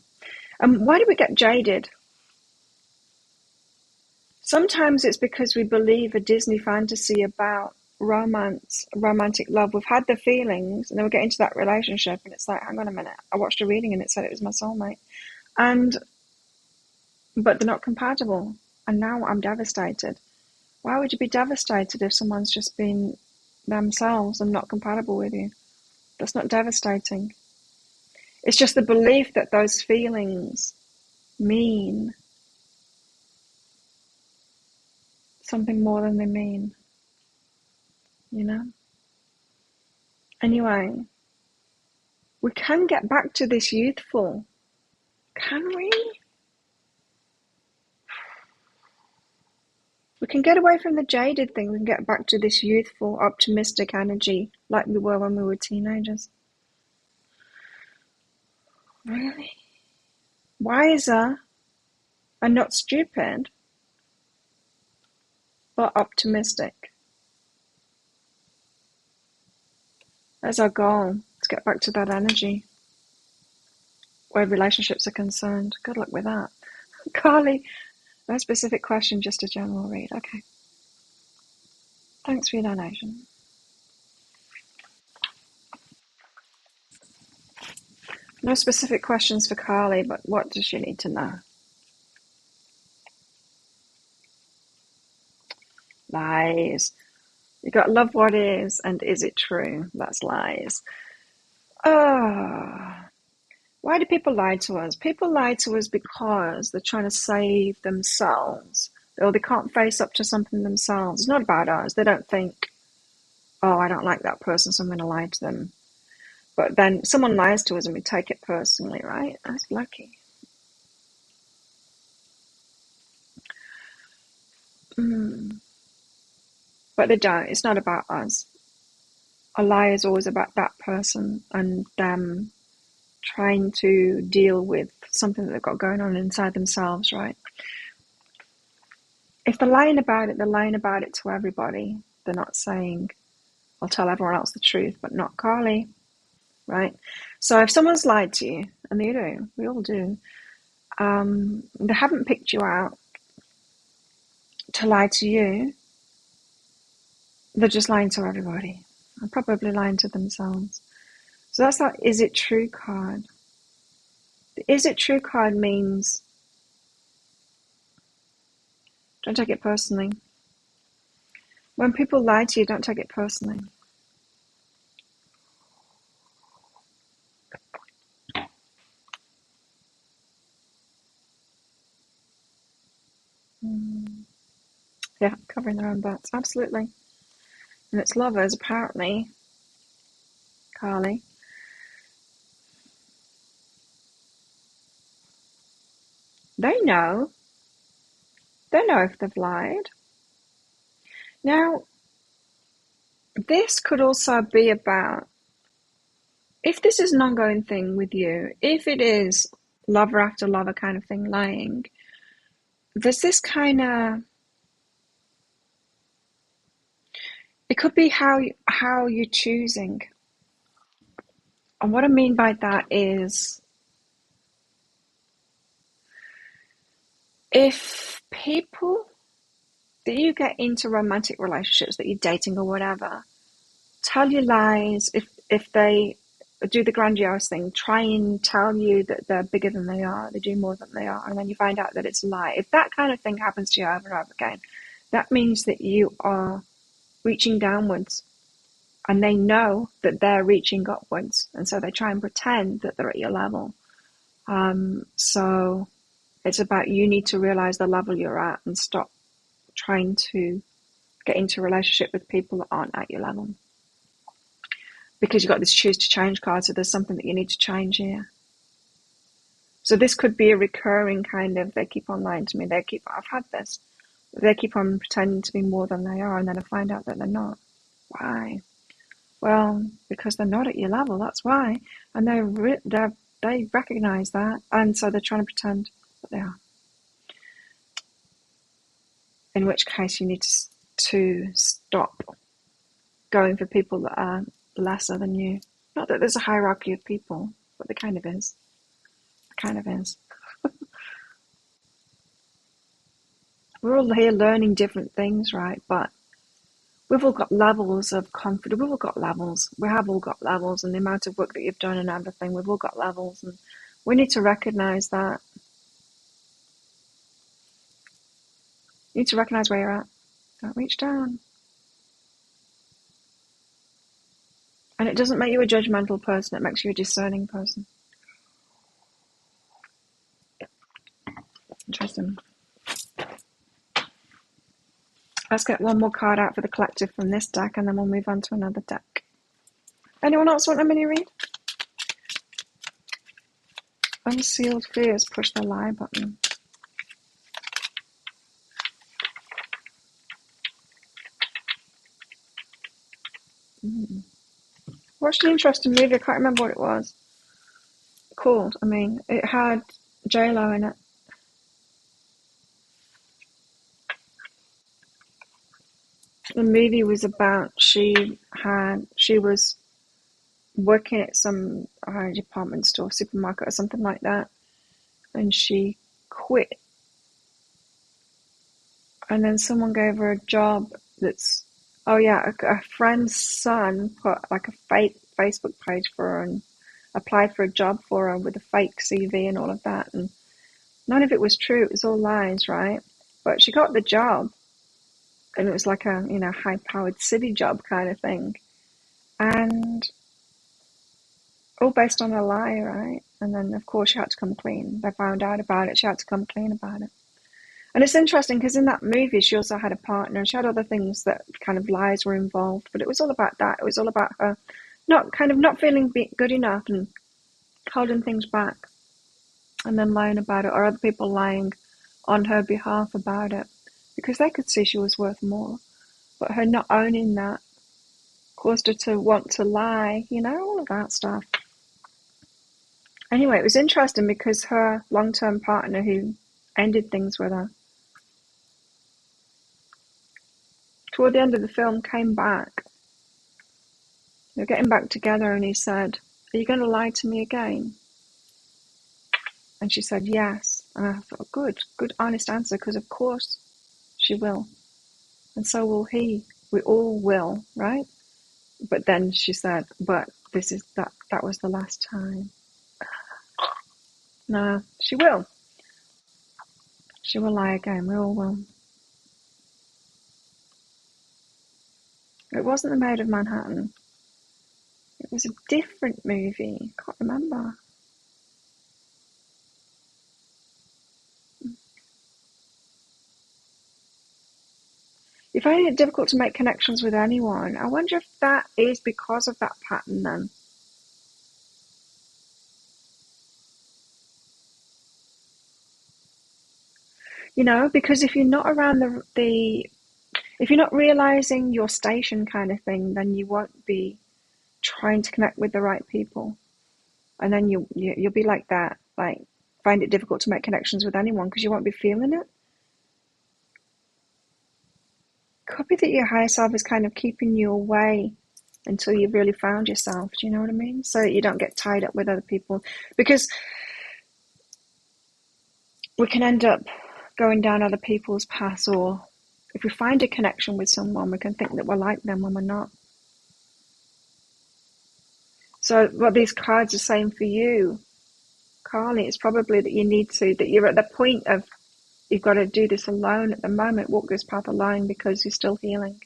Speaker 1: Why do we get jaded? Sometimes it's because we believe a Disney fantasy about romance, romantic love. We've had the feelings, and then we get into that relationship, and it's like, hang on a minute. I watched a reading, and it said it was my soulmate, but they're not compatible, and now I'm devastated. Why would you be devastated if someone's just been themselves and not compatible with you? That's not devastating. It's just the belief that those feelings mean something more than they mean, you know? Anyway, we can get back to this youthful. Can we? We can get away from the jaded thing. We can get back to this youthful, optimistic energy like we were when we were teenagers. Really? Wiser and not stupid, but optimistic. That's our goal, to get back to that energy where relationships are concerned. Good luck with that. Carly, no specific question, just a general read. Okay. Thanks for your donation. No specific questions for Carly, but what does she need to know? Lies. You got love what is and is it true? That's lies. Why do people lie to us? People lie to us because they're trying to save themselves, or they can't face up to something themselves. It's not about us. They don't think, oh, I don't like that person, so I'm going to lie to them. But then someone lies to us and we take it personally, right? That's lucky. But they don't. It's not about us. A lie is always about that person and them trying to deal with something that they've got going on inside themselves, right? If they're lying about it, they're lying about it to everybody. They're not saying, I'll tell everyone else the truth, but not Carly, right? So if someone's lied to you, and they do, we all do, they haven't picked you out to lie to you, they're just lying to everybody. And probably lying to themselves. So that's that is it true card. The is it true card means don't take it personally. When people lie to you, don't take it personally. Yeah, covering their own butts. Absolutely. And it's lovers, apparently. Carly. They know. They know if they've lied. Now, this could also be about, if this is an ongoing thing with you, if it is lover after lover kind of thing lying, there's this kind of, it could be how you're choosing. And what I mean by that is, if people that you get into romantic relationships, that you're dating or whatever, tell you lies, if they do the grandiose thing, try and tell you that they're bigger than they are, they do more than they are, and then you find out that it's a lie. If that kind of thing happens to you over and over again, that means that you are reaching downwards. and they know that they're reaching upwards, and so they try and pretend that they're at your level. So it's about, you need to realize the level you're at and stop trying to get into a relationship with people that aren't at your level. Because you've got this choose to change card, so there's something that you need to change here. So this could be a recurring kind of, they keep on lying to me, I've had this, they keep on pretending to be more than they are, and then I find out that they're not. Why? Well, because they're not at your level, that's why. And they recognize that, and so they're trying to pretend that they are. In which case you need to stop going for people that are lesser than you. Not that there's a hierarchy of people, but there kind of is. There kind of is. We're all here learning different things, right? But we've all got levels of confidence. We've all got levels. We have all got levels, and the amount of work that you've done and everything, we've all got levels, and we need to recognize that. You need to recognize where you're at. Don't reach down. And it doesn't make you a judgmental person, it makes you a discerning person. Interesting. Let's get one more card out for the collective from this deck, and then we'll move on to another deck. Anyone else want a mini read? Unsealed fears, push the lie button. Watched an interesting movie, I can't remember what it was called. I mean, it had J-Lo in it. The movie was about, she was working at some department store, supermarket or something like that, and she quit. And then someone gave her a job that's, a friend's son put like a fake Facebook page for her and applied for a job for her with a fake CV and all of that. And none of it was true. It was all lies, right? But she got the job, and it was like a, high-powered city job kind of thing. And all based on a lie, right? And then, of course, she had to come clean. They found out about it. She had to come clean about it. And it's interesting because in that movie, she also had a partner. She had other things that kind of lies were involved, but it was all about that. It was all about her not feeling good enough and holding things back and then lying about it, or other people lying on her behalf about it because they could see she was worth more. But her not owning that caused her to want to lie, all of that stuff. Anyway, it was interesting because her long-term partner who ended things with her, toward the end of the film, came back. They were getting back together, and he said, "Are you going to lie to me again?" And she said, "Yes." And I thought, good, honest answer, because of course she will. And so will he. We all will, right? But then she said, "But that was the last time." No, she will. She will lie again. We all will. It wasn't The Maid of Manhattan. It was a different movie. I can't remember. You find it difficult to make connections with anyone. I wonder if that is because of that pattern then. Because if you're not around if you're not realizing your station kind of thing, then you won't be trying to connect with the right people. And then you'll be like that, like find it difficult to make connections with anyone because you won't be feeling it. Could be that your higher self is kind of keeping you away until you've really found yourself. Do you know what I mean? So that you don't get tied up with other people. Because we can end up going down other people's paths, or if we find a connection with someone, we can think that we're like them when we're not. So what these cards are saying for you, Carly, is probably that you're at the point of, you've got to do this alone at the moment, walk this path alone because you're still healing.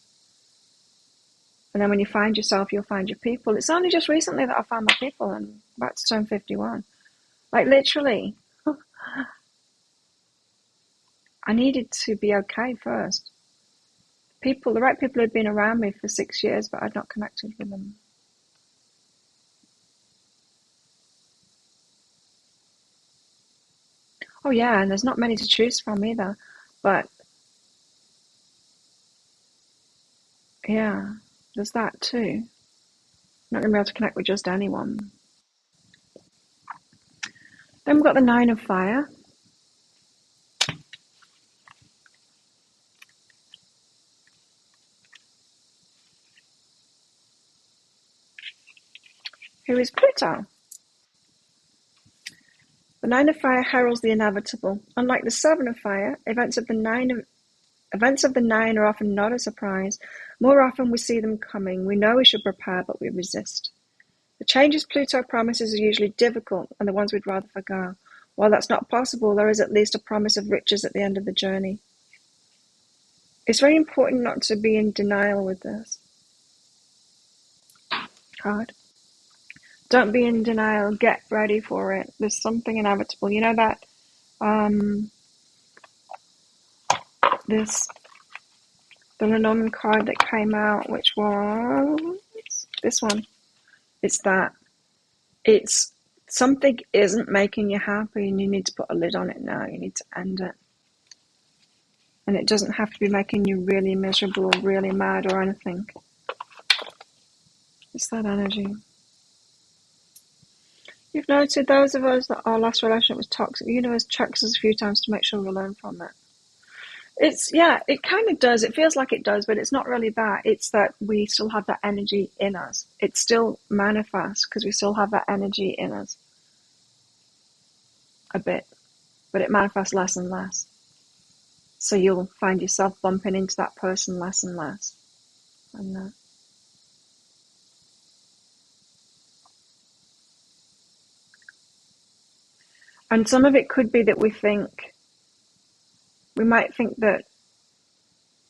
Speaker 1: And then when you find yourself, you'll find your people. It's only just recently that I found my people and about to turn 51. Like literally, I needed to be okay first. The right people had been around me for 6 years, but I'd not connected with them. Oh yeah, and there's not many to choose from either. But yeah, there's that too. Not going to be able to connect with just anyone. Then we've got the Nine of Fire. Who is Pluto. The Nine of Fire heralds the inevitable. Unlike the Seven of Fire, events of the Nine are often not a surprise. More often we see them coming. We know we should prepare, but we resist. The changes Pluto promises are usually difficult and the ones we'd rather forgo. While that's not possible, there is at least a promise of riches at the end of the journey. It's very important not to be in denial with this card. Don't be in denial. Get ready for it. There's something inevitable. You know that the Lenormand card that came out, which was this one. It's that. It's something isn't making you happy and you need to put a lid on it now. You need to end it. And it doesn't have to be making you really miserable or really mad or anything. It's that energy. You've noted those of us that our last relationship was toxic. The universe checks us a few times to make sure we learn from it. It kind of does. It feels like it does, but it's not really that. It's that we still have that energy in us. It still manifests because we still have that energy in us. A bit. But it manifests less and less. So you'll find yourself bumping into that person less and less. And some of it could be that we might think that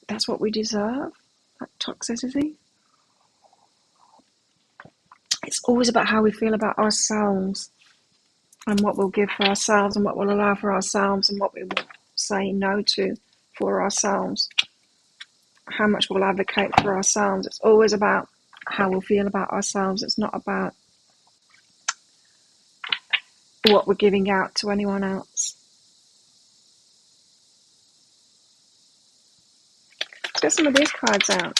Speaker 1: that's what we deserve, that toxicity. It's always about how we feel about ourselves and what we'll give for ourselves and what we'll allow for ourselves and what we will say no to for ourselves, how much we'll advocate for ourselves. It's always about how we'll feel about ourselves. It's not about what we're giving out to anyone else. Let's get some of these cards out.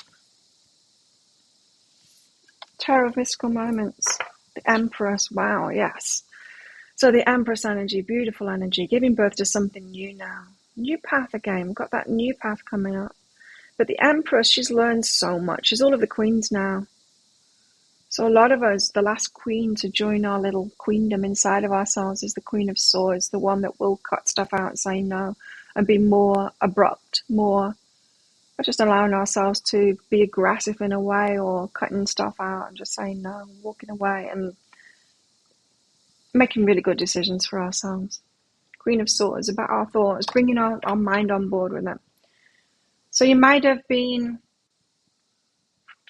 Speaker 1: Tarot of Mystical Moments. The Empress. Wow, yes. So the Empress energy, beautiful energy, giving birth to something new now. New path again. We've got that new path coming up. But the Empress, she's learned so much. She's all of the queens now. So a lot of us, the last queen to join our little queendom inside of ourselves is the Queen of Swords, the one that will cut stuff out and say no and be more abrupt, more just allowing ourselves to be aggressive in a way or cutting stuff out and just saying no, walking away and making really good decisions for ourselves. Queen of Swords, about our thoughts, bringing our mind on board with it. So you might have been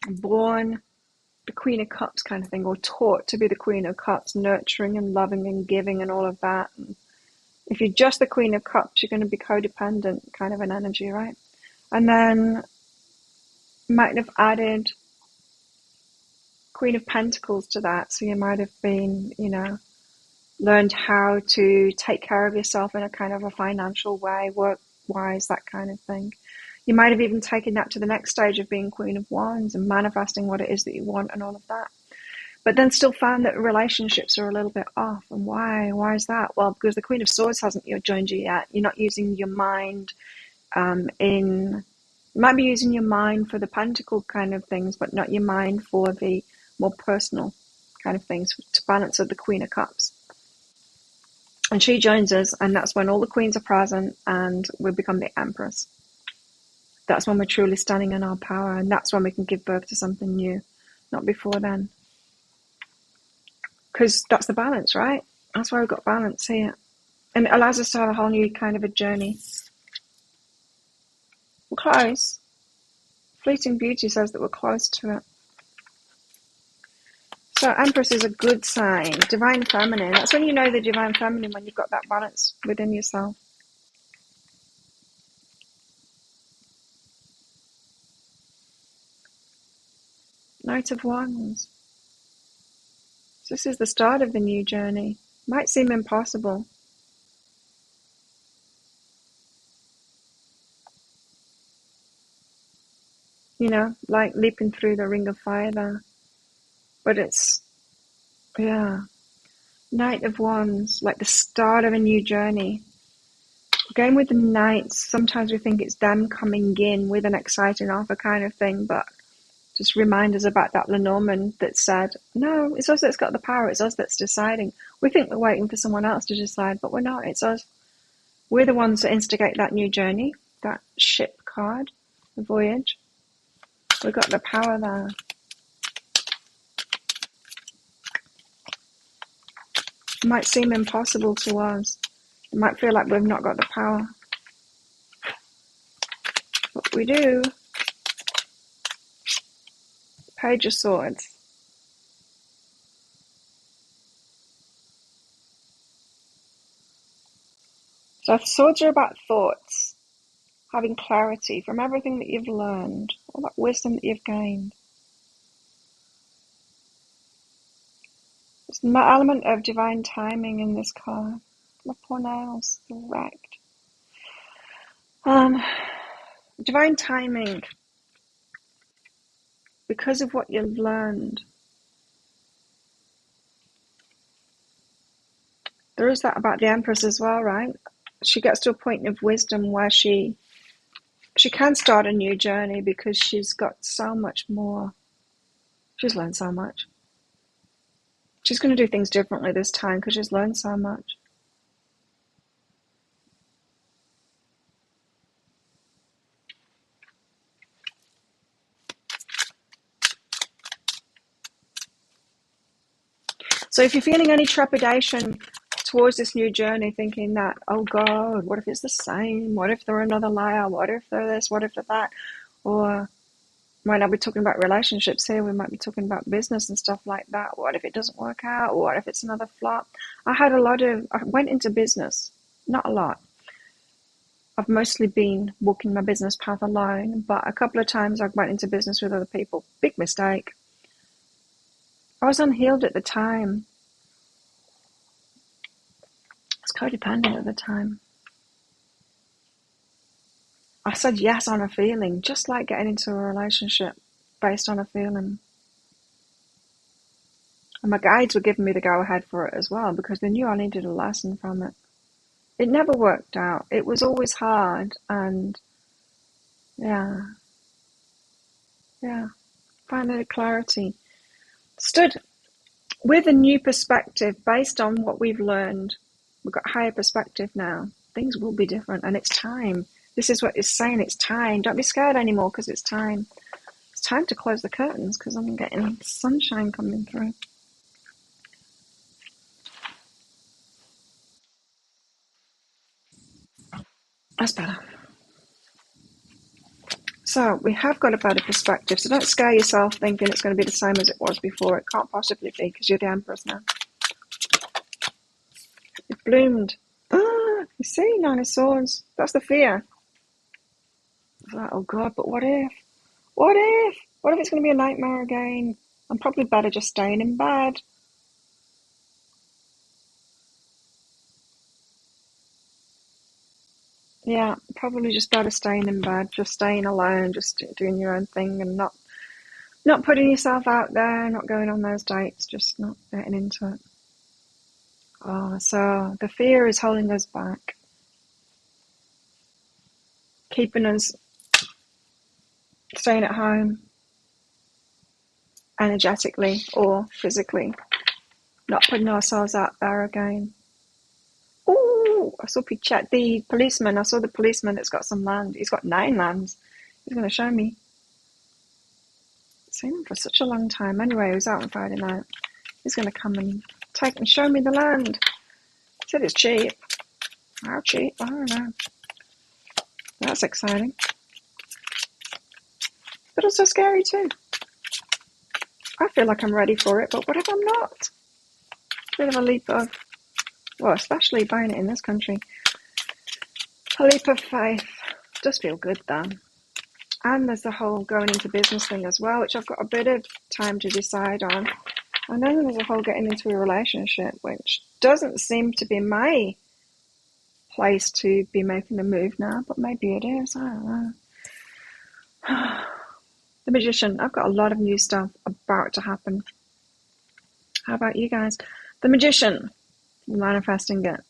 Speaker 1: born the Queen of Cups kind of thing, or taught to be the Queen of Cups, nurturing and loving and giving and all of that. And if you're just the Queen of Cups, you're going to be codependent kind of an energy, right? And then you might have added Queen of Pentacles to that. So you might have been, learned how to take care of yourself in a kind of a financial way, work-wise, that kind of thing. You might have even taken that to the next stage of being Queen of Wands and manifesting what it is that you want and all of that. But then still found that relationships are a little bit off. And why? Why is that? Well, because the Queen of Swords hasn't joined you yet. You're not using your mind you might be using your mind for the pentacle kind of things, but not your mind for the more personal kind of things to balance of the Queen of Cups. And she joins us, and that's when all the queens are present and we become the Empress. That's when we're truly standing in our power, and that's when we can give birth to something new, not before then. Because that's the balance, right? That's why we've got balance here. And it allows us to have a whole new kind of a journey. We're close. Fleeting Beauty says that we're close to it. So Empress is a good sign. Divine Feminine. That's when you know the Divine Feminine, when you've got that balance within yourself. Knight of Wands. So this is the start of the new journey. Might seem impossible. You know, like leaping through the ring of fire there. But it's, yeah. Knight of Wands, like the start of a new journey. Going with the Knights, sometimes we think it's them coming in with an exciting offer kind of thing, but just remind us about that Lenormand that said, no, it's us that's got the power, it's us that's deciding. We think we're waiting for someone else to decide, but we're not, it's us. We're the ones that instigate that new journey, that ship card, the voyage. We've got the power there. It might seem impossible to us. It might feel like we've not got the power. But we do. Page of Swords. So swords are about thoughts, having clarity from everything that you've learned, all that wisdom that you've gained. There's an element of divine timing in this card. My poor nails, they're wrecked. Divine timing, because of what you've learned. There is that about the Empress as well, right? She gets to a point of wisdom where she can start a new journey because she's got so much more. She's learned so much. She's going to do things differently this time because she's learned so much. So if you're feeling any trepidation towards this new journey, thinking that, oh God, what if it's the same? What if they're another liar? What if they're this? What if they're that? Or might not be talking about relationships here. We might be talking about business and stuff like that. What if it doesn't work out? Or what if it's another flop? I went into business, not a lot. I've mostly been walking my business path alone, but a couple of times I went into business with other people. Big mistake. I was unhealed at the time. I was codependent at the time. I said yes on a feeling, just like getting into a relationship based on a feeling. And my guides were giving me the go-ahead for it as well because they knew I needed a lesson from it. It never worked out. It was always hard, and yeah, finding clarity. Stood with a new perspective based on what we've learned. We've got higher perspective now. Things will be different, and it's time. This is what it's saying. It's time. Don't be scared anymore because it's time. It's time to close the curtains because I'm getting sunshine coming through. That's better. So we have got a better perspective. So don't scare yourself thinking it's going to be the same as it was before. It can't possibly be because you're the Empress now. It bloomed. You see, Nine of Swords. That's the fear. It's like, oh God, but what if? What if? What if it's going to be a nightmare again? I'm probably better just staying in bed. Yeah, probably just better staying in bed, just staying alone, just doing your own thing and not putting yourself out there, not going on those dates, just not getting into it. Oh, so the fear is holding us back, keeping us staying at home energetically or physically, not putting ourselves out there again. Oh, I saw the policeman. I saw the policeman that's got some land. He's got 9 lands. He's going to show me. I've seen him for such a long time. Anyway, he was out on Friday night. He's going to come and take and show me the land. He said it's cheap. How cheap? I don't know. That's exciting. But also scary too. I feel like I'm ready for it, but what if I'm not? Bit of a leap of, well, especially buying it in this country, a leap of faith. Does feel good though. And there's the whole going into business thing as well, which I've got a bit of time to decide on. And then there's a whole getting into a relationship, which doesn't seem to be my place to be making the move now, but maybe it is. I don't know. The Magician. I've got a lot of new stuff about to happen. How about you guys? The Magician. Manifesting it.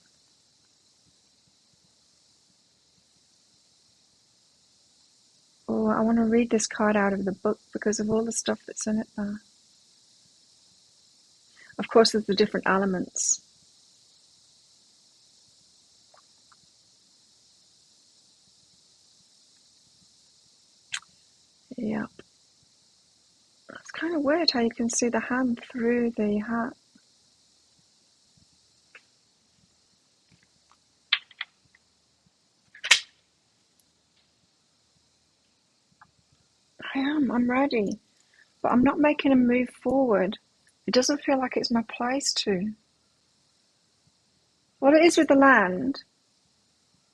Speaker 1: Oh, I want to read this card out of the book because of all the stuff that's in it there. Of course, there's the different elements. Yep. It's kind of weird how you can see the hand through the hat. I'm ready. But I'm not making a move forward. It doesn't feel like it's my place to. Well, it is with the land.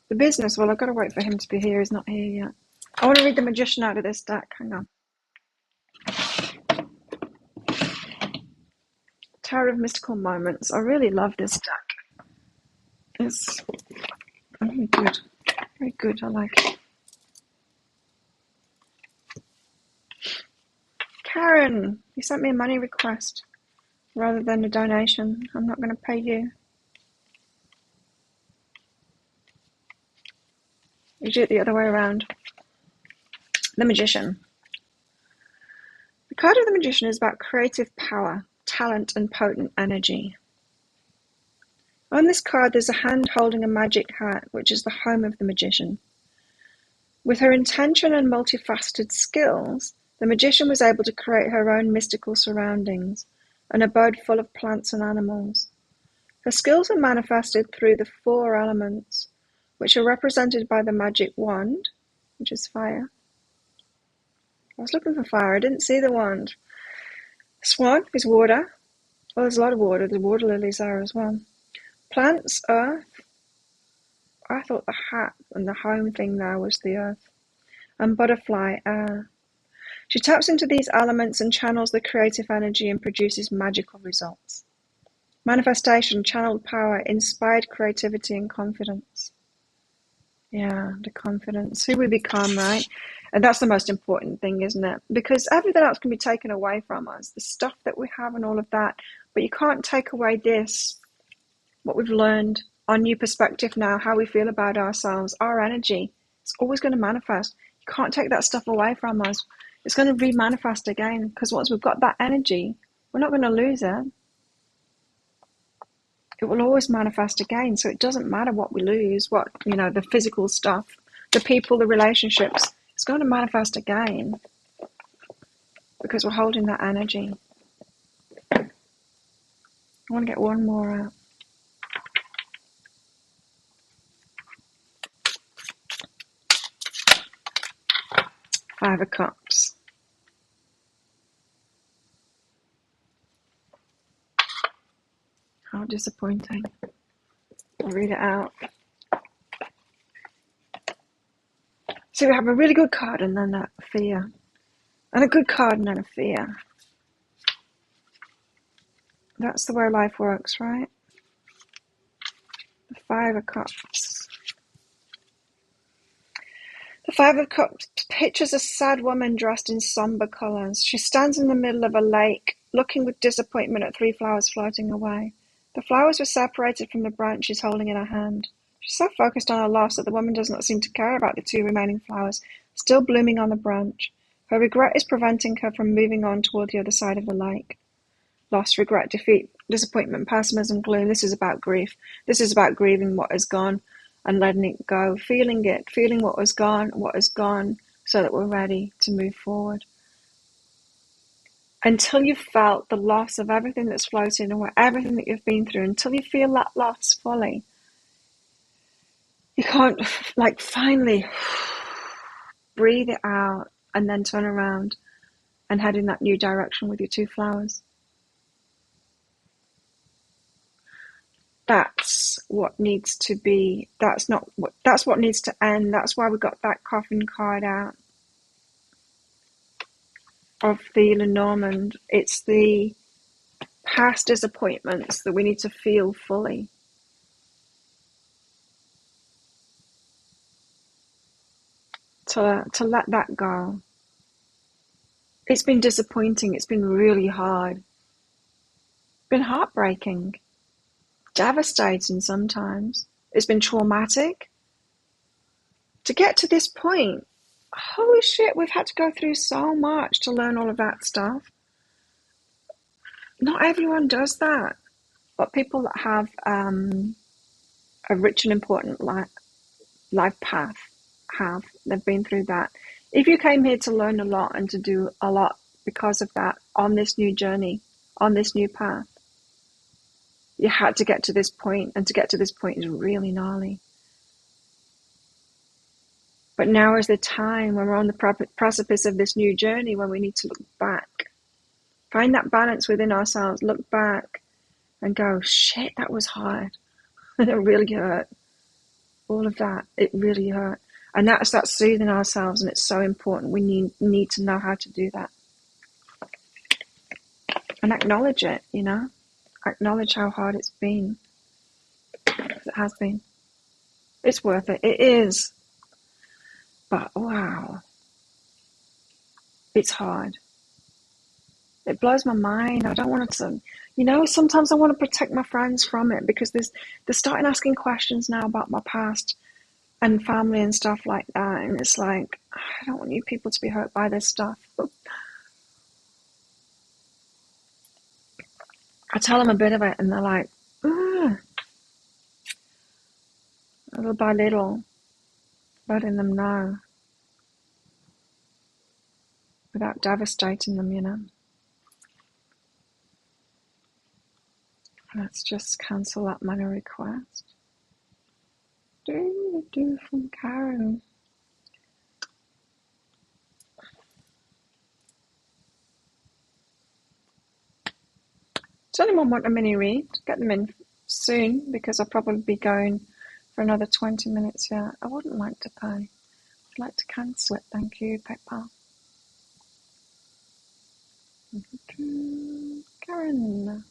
Speaker 1: The business, well, I've got to wait for him to be here. He's not here yet. I want to read the Magician out of this deck. Hang on. Tower of Mystical Moments. I really love this deck. It's very good. Very good. I like it. Karen, you sent me a money request rather than a donation. I'm not going to pay you. You do it the other way around. The Magician. The card of the Magician is about creative power, talent, and potent energy. On this card, there's a hand holding a magic hat, which is the home of the Magician. With her intention and multifaceted skills, the Magician was able to create her own mystical surroundings, an abode full of plants and animals. Her skills are manifested through the 4 elements, which are represented by the magic wand, which is fire. I was looking for fire, I didn't see the wand. Swan is water. Well, there's a lot of water. The water lilies there as well. Plants, earth. I thought the hat and the home thing there was the earth. And butterfly, air. She taps into these elements and channels the creative energy and produces magical results. Manifestation, channeled power, inspired creativity and confidence. Yeah, the confidence. Who we become, right? And that's the most important thing, isn't it? Because everything else can be taken away from us. The stuff that we have and all of that. But you can't take away this, what we've learned, our new perspective now, how we feel about ourselves, our energy. It's always going to manifest. You can't take that stuff away from us. It's going to re-manifest again. Because once we've got that energy, we're not going to lose it. It will always manifest again. So it doesn't matter what we lose, what, the physical stuff, the people, the relationships. It's going to manifest again because we're holding that energy. I want to get one more out. Five of Cups. How disappointing. I'll read it out. So we have a really good card and then a fear. And a good card and then a fear. That's the way life works, right? The Five of Cups. The Five of Cups pictures a sad woman dressed in somber colours. She stands in the middle of a lake, looking with disappointment at 3 flowers floating away. The flowers were separated from the branch she's holding in her hand. She's so focused on her loss that the woman does not seem to care about the 2 remaining flowers, still blooming on the branch. Her regret is preventing her from moving on toward the other side of the lake. Loss, regret, defeat, disappointment, pessimism, gloom. This is about grief. This is about grieving what is gone and letting it go, feeling it, feeling what is gone, so that we're ready to move forward. Until you've felt the loss of everything that's floating away, everything that you've been through, until you feel that loss fully, you can't, finally breathe it out and then turn around and head in that new direction with your 2 flowers. That's what needs to be. That's what needs to end. That's why we got that coffin card out of the Lenormand. It's the past disappointments that we need to feel fully. To let that go. It's been disappointing. It's been really hard. It's been heartbreaking. Devastating sometimes. It's been traumatic. To get to this point, holy shit, we've had to go through so much to learn all of that stuff. Not everyone does that. But people that have a rich and important life path they've been through that. If you came here to learn a lot and to do a lot because of that on this new journey, on this new path, you had to get to this point, and to get to this point is really gnarly. But now is the time when we're on the precipice of this new journey, when we need to look back, find that balance within ourselves, look back and go, shit, that was hard. It really hurt. All of that, it really hurt. And that's that soothing ourselves, and it's so important. We need to know how to do that. And acknowledge it, you know? Acknowledge how hard it's been. It has been. It's worth it. It is. But wow. It's hard. It blows my mind. I don't want it to, you know, sometimes I want to protect my friends from it, because they're starting asking questions now about my past and family and stuff like that. And it's like, I don't want you people to be hurt by this stuff. I tell them a bit of it, and they're like, little by little, letting them know without devastating them, you know. Let's just cancel that money request. Do from Karen. Does anyone want a mini read? Get them in soon, because I'll probably be going for another 20 minutes here. I wouldn't like to pay. I'd like to cancel it. Thank you, PayPal. Karen.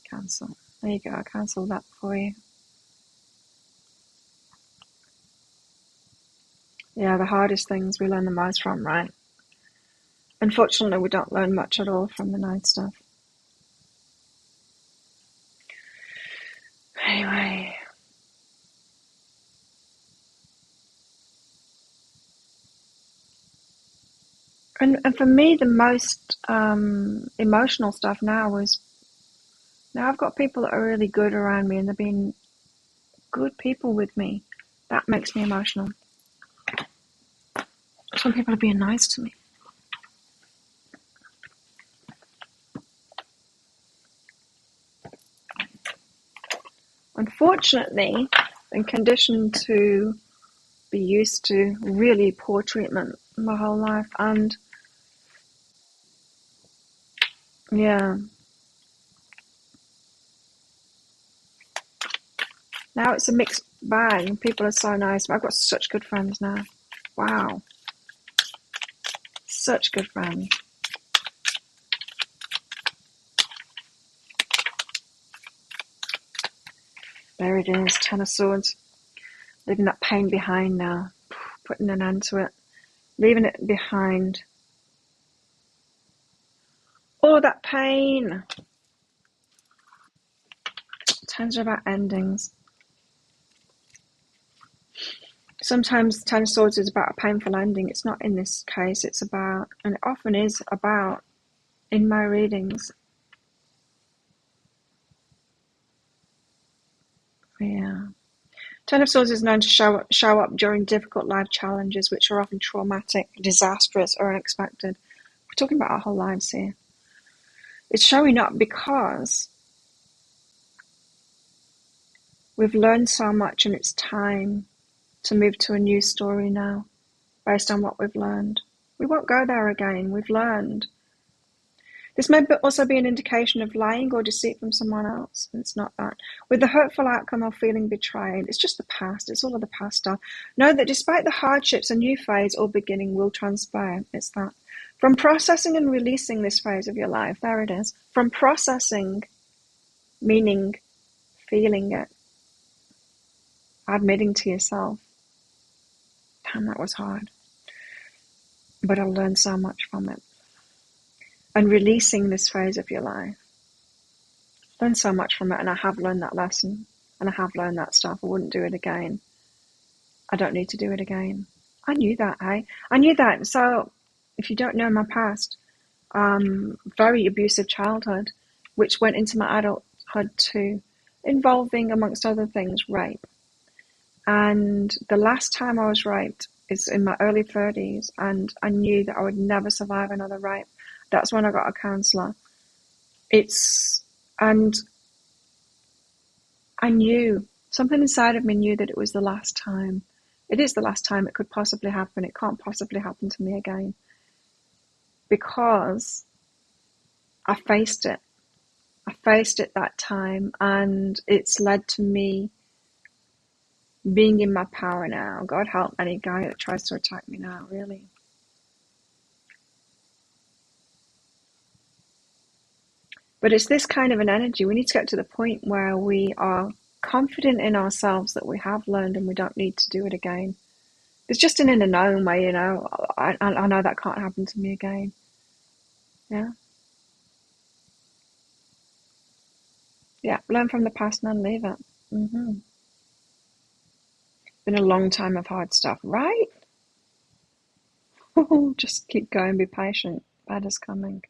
Speaker 1: Cancel. There you go. I'll cancel that for you. Yeah, the hardest things we learn the most from, right? Unfortunately, we don't learn much at all from the night stuff. Anyway. And for me, the most emotional stuff now is, now I've got people that are really good around me, and they're being good people with me. That makes me emotional. Some people are being nice to me. Unfortunately, I'm conditioned to be used to really poor treatment my whole life, and yeah. Now it's a mixed bag, and people are so nice. I've got such good friends now. Wow. Such good friends. There it is, 10 of Swords. Leaving that pain behind now. Putting an end to it. Leaving it behind. Oh, that pain. Tens are about endings. Sometimes 10 of Swords is about a painful ending. It's not in this case. It's about, and it often is about, in my readings. Yeah. 10 of Swords is known to show up during difficult life challenges, which are often traumatic, disastrous, or unexpected. We're talking about our whole lives here. It's showing up because we've learned so much, and it's time to move to a new story now, based on what we've learned. We won't go there again. We've learned. This may also be an indication of lying or deceit from someone else. It's not that. With the hurtful outcome of feeling betrayed, it's just the past. It's all of the past stuff. Know that despite the hardships, a new phase or beginning will transpire. It's that. From processing and releasing this phase of your life, there it is. From processing, meaning feeling it, admitting to yourself, damn, that was hard. But I learned so much from it. And releasing this phase of your life. Learned so much from it, and I have learned that lesson, and I have learned that stuff. I wouldn't do it again. I don't need to do it again. I knew that, hey? I knew that. So, if you don't know my past, very abusive childhood, which went into my adulthood too, involving, amongst other things, rape. And the last time I was raped is in my early 30s, and I knew that I would never survive another rape. That's when I got a counsellor. And I knew, something inside of me knew that it was the last time. It is the last time it could possibly happen. It can't possibly happen to me again. Because I faced it. I faced it that time, and it's led to me being in my power now. God help any guy that tries to attack me now, really. But it's this kind of an energy. We need to get to the point where we are confident in ourselves that we have learned and we don't need to do it again. It's just an inner knowing way, you know. I know that can't happen to me again. Yeah. Yeah, learn from the past and then leave it. Been a long time of hard stuff, right? Just keep going, be patient. Better's coming.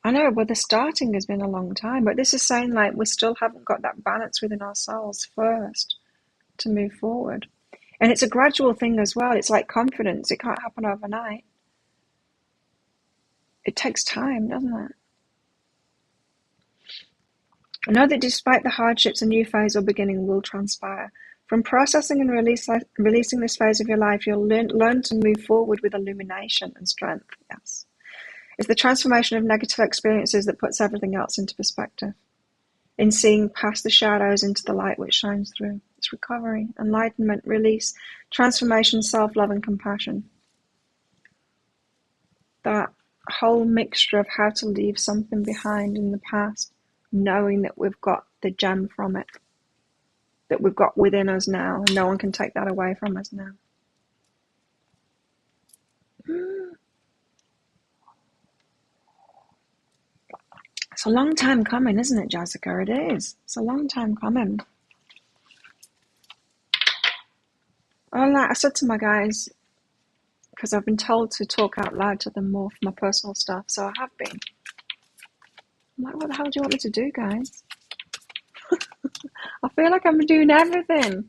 Speaker 1: I know, well, the starting has been a long time, but this is saying like we still haven't got that balance within ourselves first to move forward. And it's a gradual thing as well. It's like confidence. It can't happen overnight. It takes time, doesn't it? I know that despite the hardships, a new phase or beginning will transpire. From processing and releasing this phase of your life, you'll learn to move forward with illumination and strength. Yes. It's the transformation of negative experiences that puts everything else into perspective. In seeing past the shadows into the light which shines through. It's recovery, enlightenment, release, transformation, self-love and compassion. That whole mixture of how to leave something behind in the past, knowing that we've got the gem from it, that we've got within us now, and no one can take that away from us now. It's a long time coming, isn't it, Jessica? It is. It's a long time coming. I said to my guys, because I've been told to talk out loud to them more for my personal stuff, so I have been. I'm like, what the hell do you want me to do, guys? I feel like I'm doing everything.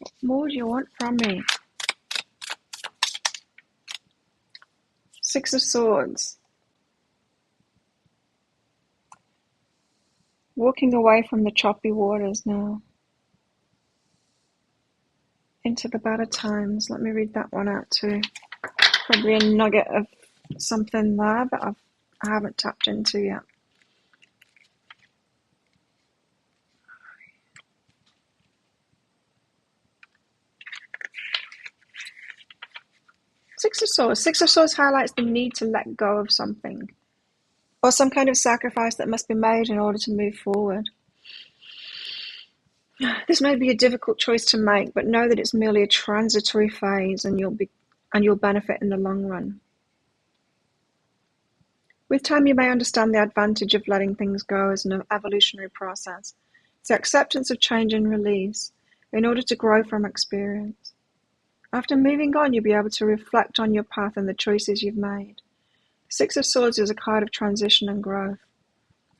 Speaker 1: What more do you want from me? Six of Swords. Walking away from the choppy waters now. Into the better times. Let me read that one out too. Probably a nugget of something there that I haven't tapped into yet. Six of Swords. Six of Swords highlights the need to let go of something, or some kind of sacrifice that must be made in order to move forward. This may be a difficult choice to make, but know that it's merely a transitory phase, and you'll benefit in the long run. With time, you may understand the advantage of letting things go as an evolutionary process. It's the acceptance of change and release in order to grow from experience. After moving on, you'll be able to reflect on your path and the choices you've made. Six of Swords is a card of transition and growth.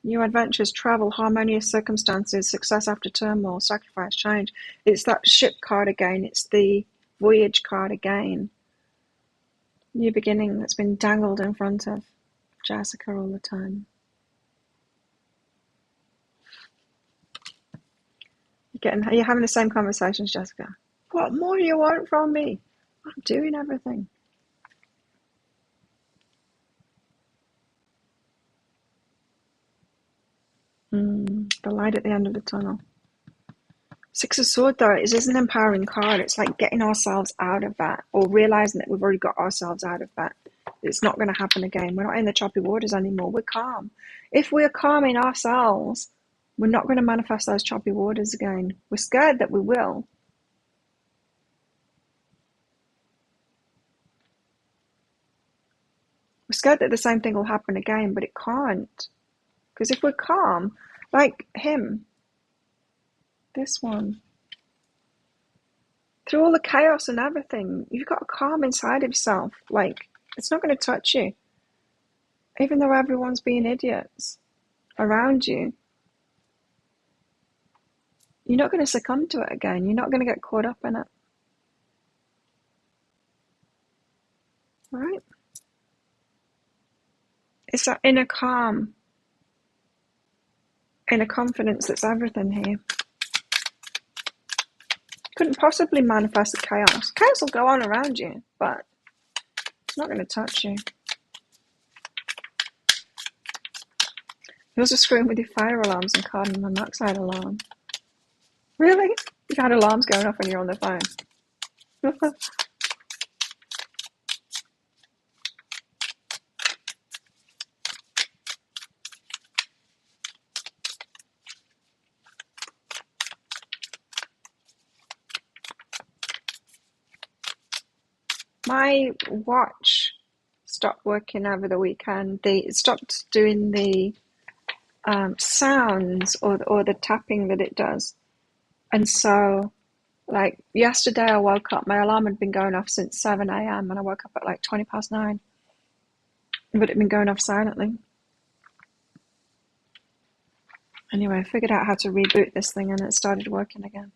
Speaker 1: New adventures, travel, harmonious circumstances, success after turmoil, sacrifice, change. It's that ship card again. It's the voyage card again. New beginning that's been dangled in front of Jessica all the time. You're having the same conversations, Jessica. What more do you want from me? I'm doing everything. The light at the end of the tunnel. Six of Swords, though, is an empowering card. It's like getting ourselves out of that, or realizing that we've already got ourselves out of that. It's not going to happen again. We're not in the choppy waters anymore. We're calm. If we're calm in ourselves, we're not going to manifest those choppy waters again. We're scared that we will. We're scared that the same thing will happen again, but it can't. Because if we're calm, like him, this one, through all the chaos and everything, you've got a calm inside of yourself. Like, it's not going to touch you. Even though everyone's being idiots around you, you're not going to succumb to it again. You're not going to get caught up in it. Right? It's that inner calm, inner confidence that's everything here. Couldn't possibly manifest the chaos. Chaos will go on around you, but it's not going to touch you. You're also screwing with your fire alarms and carbon monoxide alarm. Really? You've had alarms going off when you're on the phone. My watch stopped working over the weekend. It stopped doing the sounds or the tapping that it does. And so, like, yesterday I woke up, my alarm had been going off since 7 a.m. and I woke up at like 20 past 9. But it'd been going off silently. Anyway, I figured out how to reboot this thing and it started working again.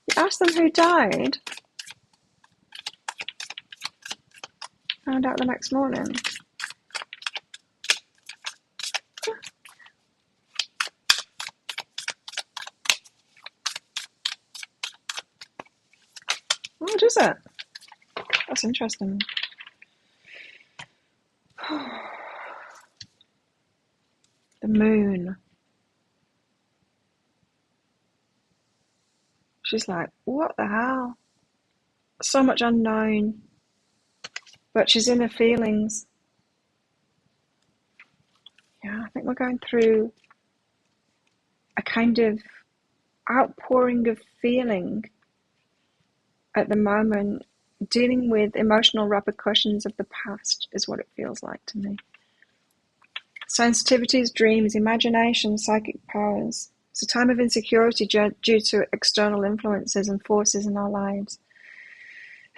Speaker 1: You asked them who died. Found out the next morning. What is it? That's interesting. The moon. She's like, what the hell? So much unknown. But she's in her feelings. Yeah, I think we're going through a kind of outpouring of feeling at the moment. Dealing with emotional repercussions of the past is what it feels like to me. Sensitivities, dreams, imagination, psychic powers. It's a time of insecurity due to external influences and forces in our lives.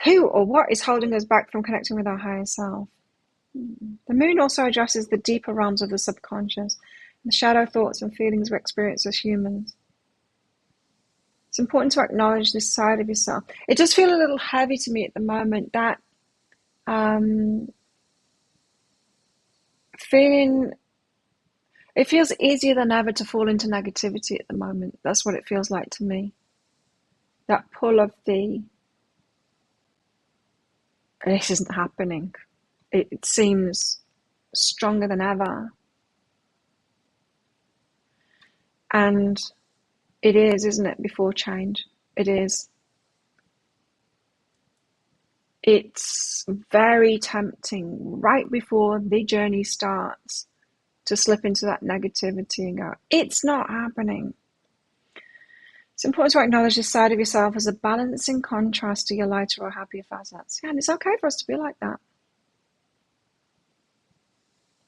Speaker 1: Who or what is holding us back from connecting with our higher self? The moon also addresses the deeper realms of the subconscious, the shadow thoughts and feelings we experience as humans. It's important to acknowledge this side of yourself. It does feel a little heavy to me at the moment, that feeling. It feels easier than ever to fall into negativity at the moment. That's what it feels like to me. That pull of this isn't happening. It seems stronger than ever. And it is, isn't it, before change? It is. It's very tempting right before the journey starts to slip into that negativity and go, it's not happening. It's important to acknowledge this side of yourself as a balancing contrast to your lighter or happier facets. Yeah, and it's okay for us to be like that.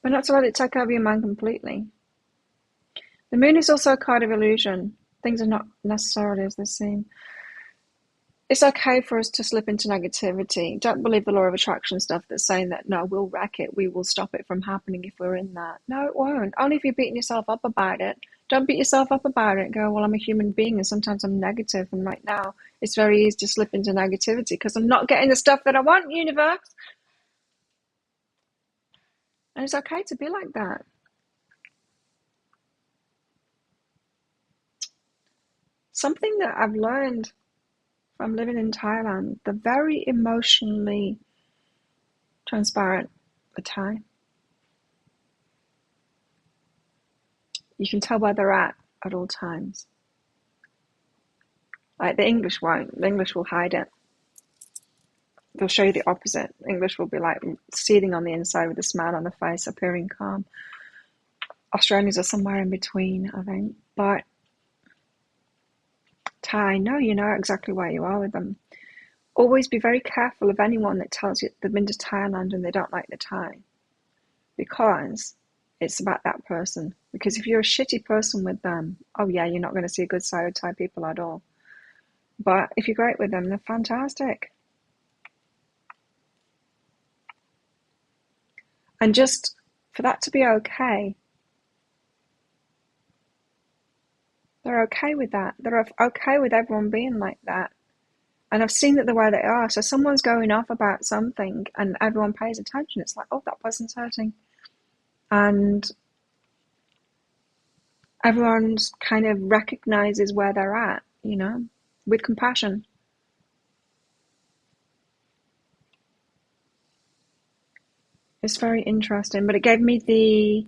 Speaker 1: But not to let it take over your mind completely. The moon is also a card of illusion. Things are not necessarily as they seem. It's okay for us to slip into negativity. Don't believe the law of attraction stuff that's saying that, no, we'll wreck it. We will stop it from happening if we're in that. No, it won't. Only if you're beating yourself up about it. Don't beat yourself up about it and go, well, I'm a human being and sometimes I'm negative. And right now, it's very easy to slip into negativity because I'm not getting the stuff that I want, universe. And it's okay to be like that. something that I've learned from living in Thailand, they're very emotionally transparent, the Thai. You can tell where they're at all times. Like the English won't. The English will hide it. They'll show you the opposite. English will be like seething on the inside with a smile on the face, appearing calm. Australians are somewhere in between, I think. But Thai, no, you know exactly where you are with them. Always be very careful of anyone that tells you they've been to Thailand and they don't like the Thai, because it's about that person. Because if you're a shitty person with them, oh yeah, you're not going to see a good side of Thai people at all. But if you're great with them, they're fantastic. And just for that to be okay, they're okay with that. They're okay with everyone being like that. And I've seen that the way they are. So someone's going off about something and everyone pays attention. It's like, oh, that person's hurting. And everyone's kind of recognizes where they're at, you know, with compassion. It's very interesting, but it gave me the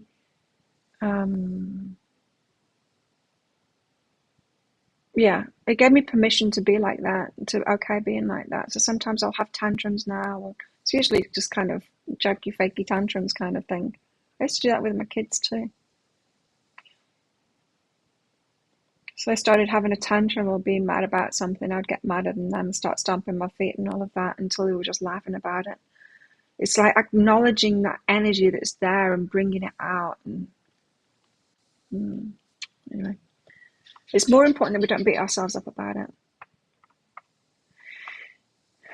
Speaker 1: it gave me permission to be like that, to okay being like that. So sometimes I'll have tantrums now. It's usually just kind of jokey, fakey tantrums kind of thing. I used to do that with my kids too. So I started having a tantrum or being mad about something. I'd get mad at them and start stomping my feet and all of that until they were just laughing about it. It's like acknowledging that energy that's there and bringing it out. And anyway, it's more important that we don't beat ourselves up about it.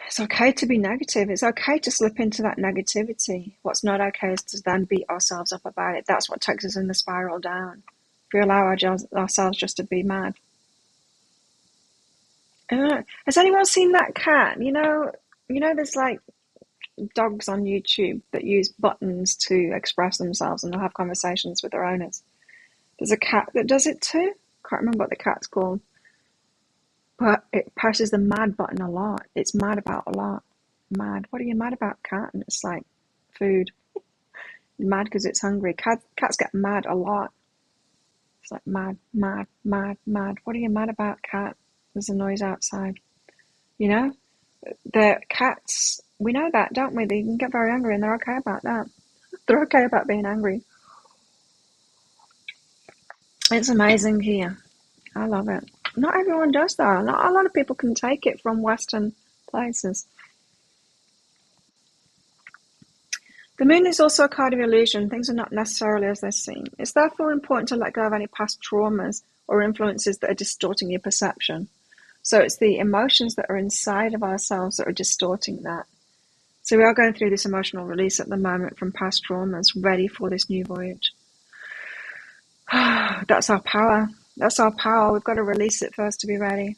Speaker 1: It's okay to be negative. It's okay to slip into that negativity. What's not okay is to then beat ourselves up about it. That's what takes us in the spiral down. If we allow ourselves just to be mad. Has anyone seen that cat? You know, there's like dogs on YouTube that use buttons to express themselves and they'll have conversations with their owners. There's a cat that does it too. Can't remember what the cat's called. But it presses the mad button a lot. It's mad about a lot. Mad. What are you mad about, cat? And it's like food. Mad because it's hungry. Cats get mad a lot. It's like mad, mad, mad, mad. What are you mad about, cat? There's a noise outside. You know? The cats, we know that, don't we? They can get very angry and they're okay about that. They're okay about being angry. It's amazing here. I love it. Not everyone does though. Not a lot of people can take it from Western places. The moon is also a card of illusion. Things are not necessarily as they seem. It's therefore important to let go of any past traumas or influences that are distorting your perception. So it's the emotions that are inside of ourselves that are distorting that. So we are going through this emotional release at the moment from past traumas, ready for this new voyage. That's our power. That's our power. We've got to release it first to be ready.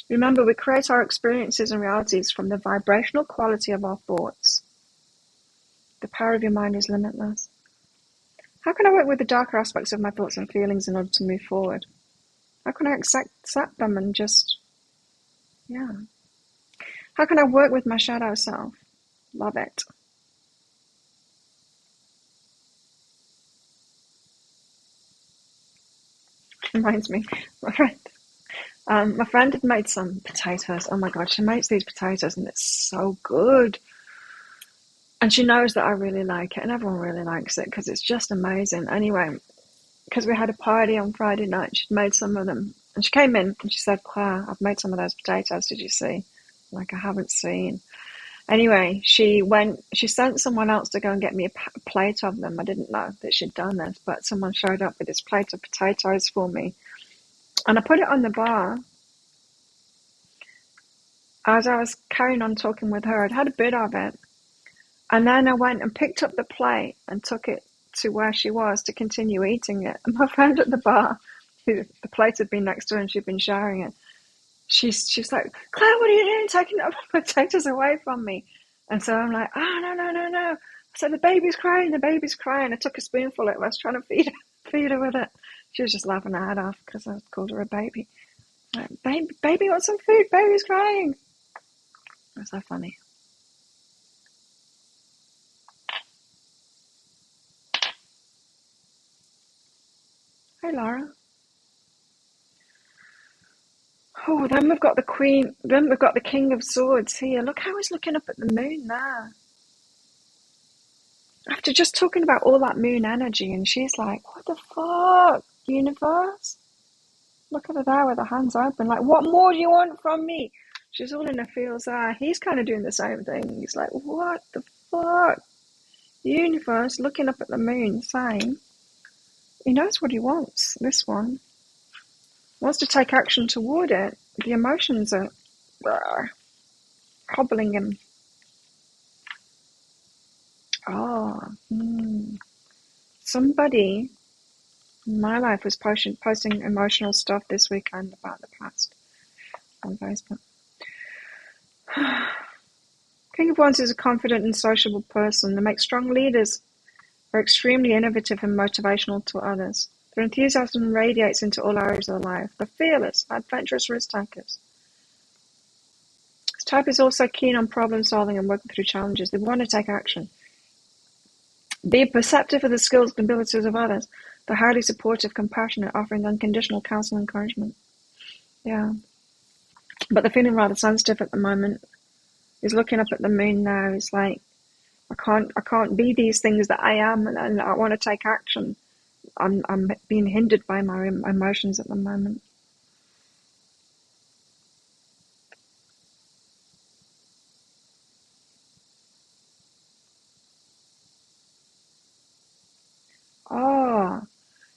Speaker 1: Remember, we create our experiences and realities from the vibrational quality of our thoughts. The power of your mind is limitless. How can I work with the darker aspects of my thoughts and feelings in order to move forward? How can I accept them and just, How can I work with my shadow self? Love it. Reminds me, my friend had made some potatoes. Oh my God, she makes these potatoes and it's so good. And she knows that I really like it and everyone really likes it because it's just amazing. Anyway, because we had a party on Friday night, she'd made some of them. And she came in and she said, Claire, I've made some of those potatoes, did you see? Like, I haven't seen. Anyway, she sent someone else to go and get me a plate of them. I didn't know that she'd done this, but someone showed up with this plate of potatoes for me. And I put it on the bar. As I was carrying on talking with her, I'd had a bit of it. And then I went and picked up the plate and took it to where she was to continue eating it. And my friend at the bar, the plate had been next to her and she'd been sharing it. She's like, Claire, what are you doing? Taking the potatoes away from me. And so I'm like, oh, no. I So the baby's crying, the baby's crying. I took a spoonful of it. I was trying to feed her with it. She was just laughing her head off because I called her a baby. Like, baby wants some food. Baby's crying. It was so funny. Hey, Laura. Oh, then we've got the Queen. Then we've got the King of Swords here. Look how he's looking up at the moon there. After just talking about all that moon energy, and she's like, what the fuck, universe? Look at her there with her hands open. Like, what more do you want from me? She's all in her feels there. He's kind of doing the same thing. He's like, what the fuck? Universe, looking up at the moon, saying, he knows what he wants, this one. Wants to take action toward it. The emotions are hobbling him. Somebody in my life was posting emotional stuff this weekend about the past on Facebook. King of Wands is a confident and sociable person. They make strong leaders. Are extremely innovative and motivational to others. Their enthusiasm radiates into all areas of their life. They're fearless, adventurous risk takers. This type is also keen on problem solving and working through challenges. They want to take action. Be perceptive of the skills and abilities of others. They're highly supportive, compassionate, offering unconditional counsel and encouragement. Yeah. But they're feeling rather sensitive at the moment. He's looking up at the moon now. He's like, I can't be these things that I am, and I want to take action. I'm being hindered by my emotions at the moment.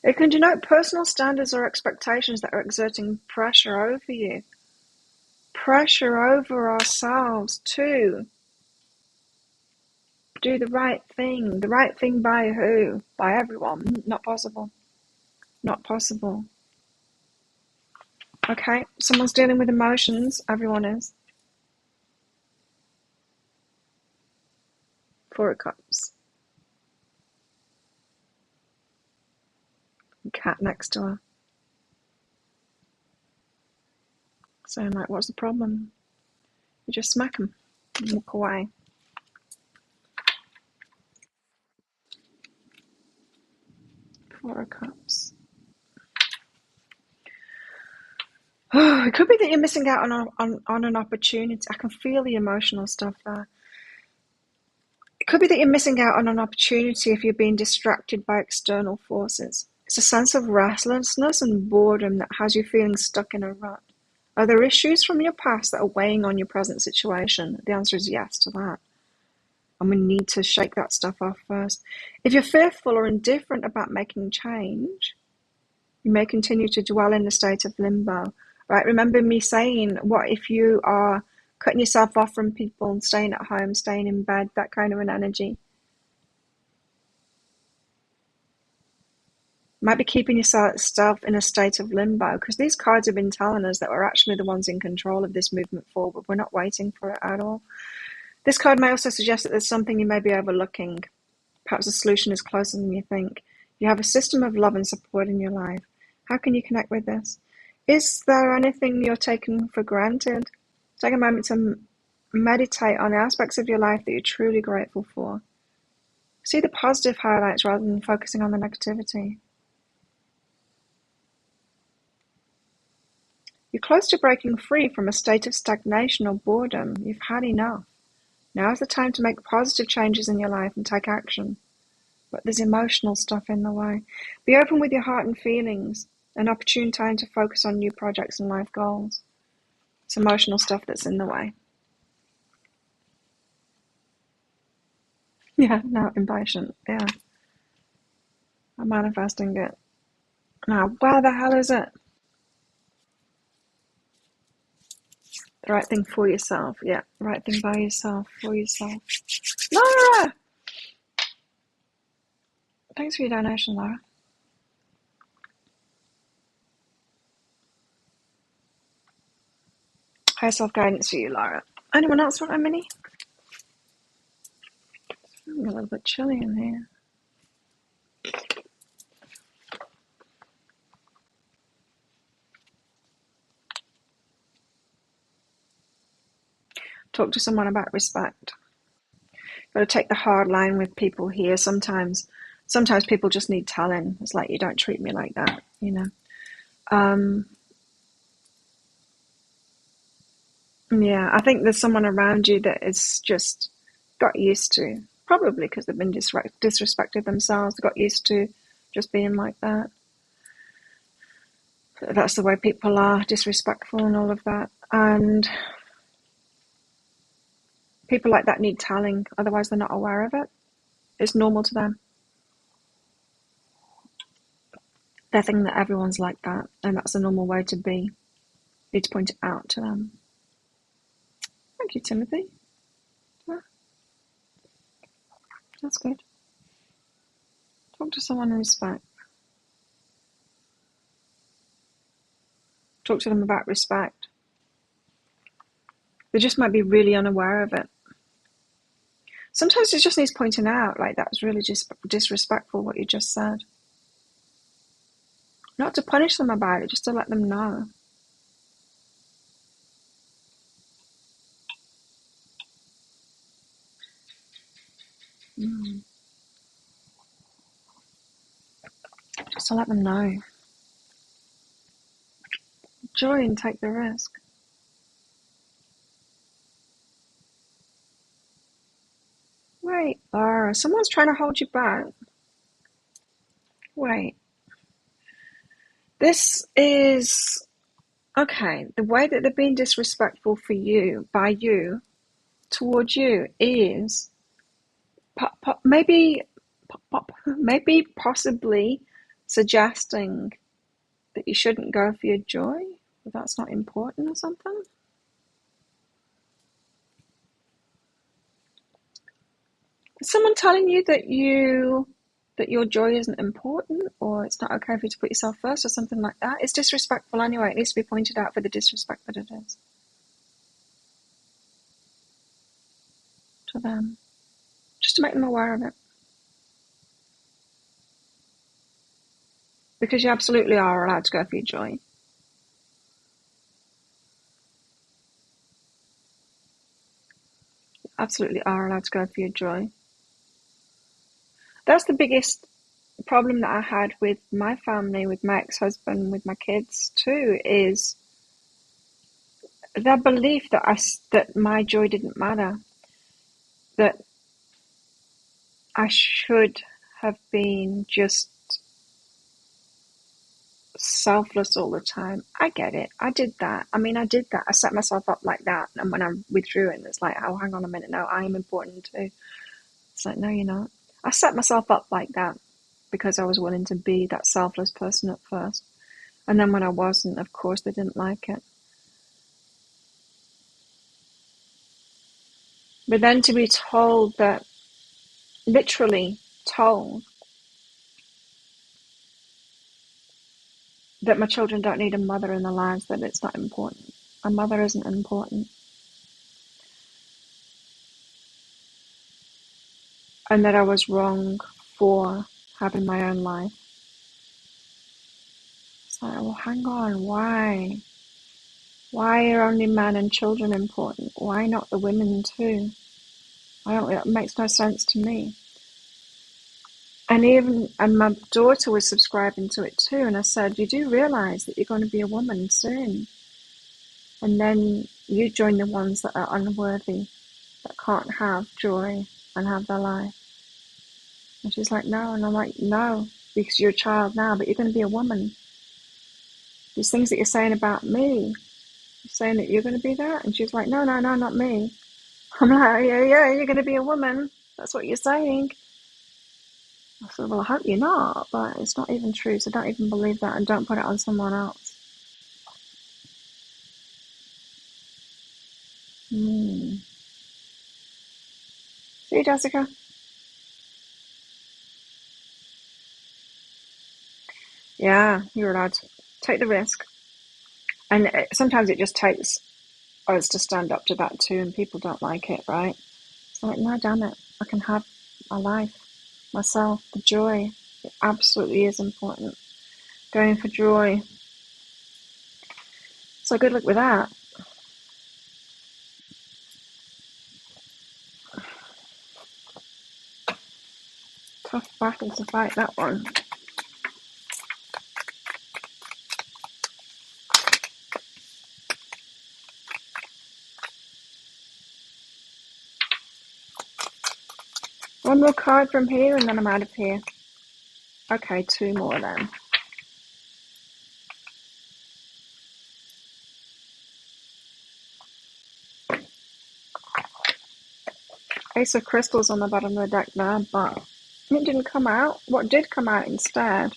Speaker 1: It can denote personal standards or expectations that are exerting pressure over you. Pressure over ourselves to do the right thing. The right thing by who? By everyone. Not possible. Not possible. Okay, someone's dealing with emotions. Everyone is. Four of Cups. Cat next to her. So I'm like, what's the problem? You just smack them and walk away. Four of Cups. Oh, it could be that you're missing out on an opportunity. I can feel the emotional stuff there. It could be that you're missing out on an opportunity if you're being distracted by external forces. It's a sense of restlessness and boredom that has you feeling stuck in a rut. Are there issues from your past that are weighing on your present situation? The answer is yes to that. And we need to shake that stuff off first. If you're fearful or indifferent about making change, you may continue to dwell in a state of limbo. Right? Remember me saying, what if you are cutting yourself off from people and staying at home, staying in bed, that kind of an energy? Might be keeping yourself in a state of limbo, because these cards have been telling us that we're actually the ones in control of this movement forward. We're not waiting for it at all. This card may also suggest that there's something you may be overlooking. Perhaps the solution is closer than you think. You have a system of love and support in your life. How can you connect with this? Is there anything you're taking for granted? Take a moment to meditate on the aspects of your life that you're truly grateful for. See the positive highlights rather than focusing on the negativity. You're close to breaking free from a state of stagnation or boredom. You've had enough. Now is the time to make positive changes in your life and take action. But there's emotional stuff in the way. Be open with your heart and feelings. An opportune time to focus on new projects and life goals. It's emotional stuff that's in the way. Yeah, no, impatient. Yeah. I'm manifesting it. Now, where the hell is it? The right thing for yourself. Yeah, the right thing by yourself, for yourself. Laura! Thanks for your donation, Laura. Higher self-guidance for you, Laura. Anyone else want a mini? A little bit chilly in here. Talk to someone about respect. Got to take the hard line with people here. Sometimes people just need telling. It's like, you don't treat me like that, you know. Yeah, I think there's someone around you that is just got used to, probably because they've been disrespected themselves, got used to just being like that. That's the way people are, disrespectful and all of that. And people like that need telling, otherwise they're not aware of it. It's normal to them. They think that everyone's like that, and that's a normal way to be. You need to point it out to them. Thank you, Timothy. Yeah, that's good. Talk to someone in respect. Talk to them about respect. They just might be really unaware of it. Sometimes it just needs pointing out, like, that was really just disrespectful what you just said. Not to punish them about it, just to let them know. Just to let them know. Joy and take the risk. Wait, Laura, someone's trying to hold you back. Wait. This is... Okay, the way that they're being disrespectful for you, by you, towards you, is maybe possibly suggesting that you shouldn't go for your joy, that that's not important or something. Is someone telling you that your joy isn't important, or it's not okay for you to put yourself first, or something like that? It's disrespectful anyway. It needs to be pointed out for the disrespect that it is to them, just to make them aware of it. Because you absolutely are allowed to go for your joy. You absolutely are allowed to go for your joy. That's the biggest problem that I had with my family, with my ex-husband, with my kids too, is their belief that my joy didn't matter, that I should have been just selfless all the time. I get it. I did that. I did that. I set myself up like that. And when I withdrew it, it's like, oh, hang on a minute. No, I am important too. It's like, no, you're not. I set myself up like that because I was willing to be that selfless person at first. And then when I wasn't, of course, they didn't like it. But then to be told that, literally told, that my children don't need a mother in their lives, that it's not important. A mother isn't important. And that I was wrong for having my own life. It's like, well, hang on, why? Why are only men and children important? Why not the women too? It makes no sense to me. And my daughter was subscribing to it too, and I said, you do realize that you're going to be a woman soon, and then you join the ones that are unworthy, that can't have joy and have their life. And she's like, no. And I'm like, no, because you're a child now, but you're going to be a woman. These things that you're saying about me, you're saying that you're going to be that? And she's like, no, not me. I'm like, yeah, you're going to be a woman. That's what you're saying. I said, well, I hope you're not, but it's not even true, so don't even believe that and don't put it on someone else. See, Jessica? Yeah, you're allowed to take the risk. And sometimes it just takes us to stand up to that too, and people don't like it, right? It's like, no, damn it. I can have our life, myself, the joy. It absolutely is important. Going for joy. So good luck with that. Tough battle to fight, that one. One more card from here and then I'm out of here. Okay, two more then. Ace of Crystals on the bottom of the deck there, but it didn't come out. What did come out instead?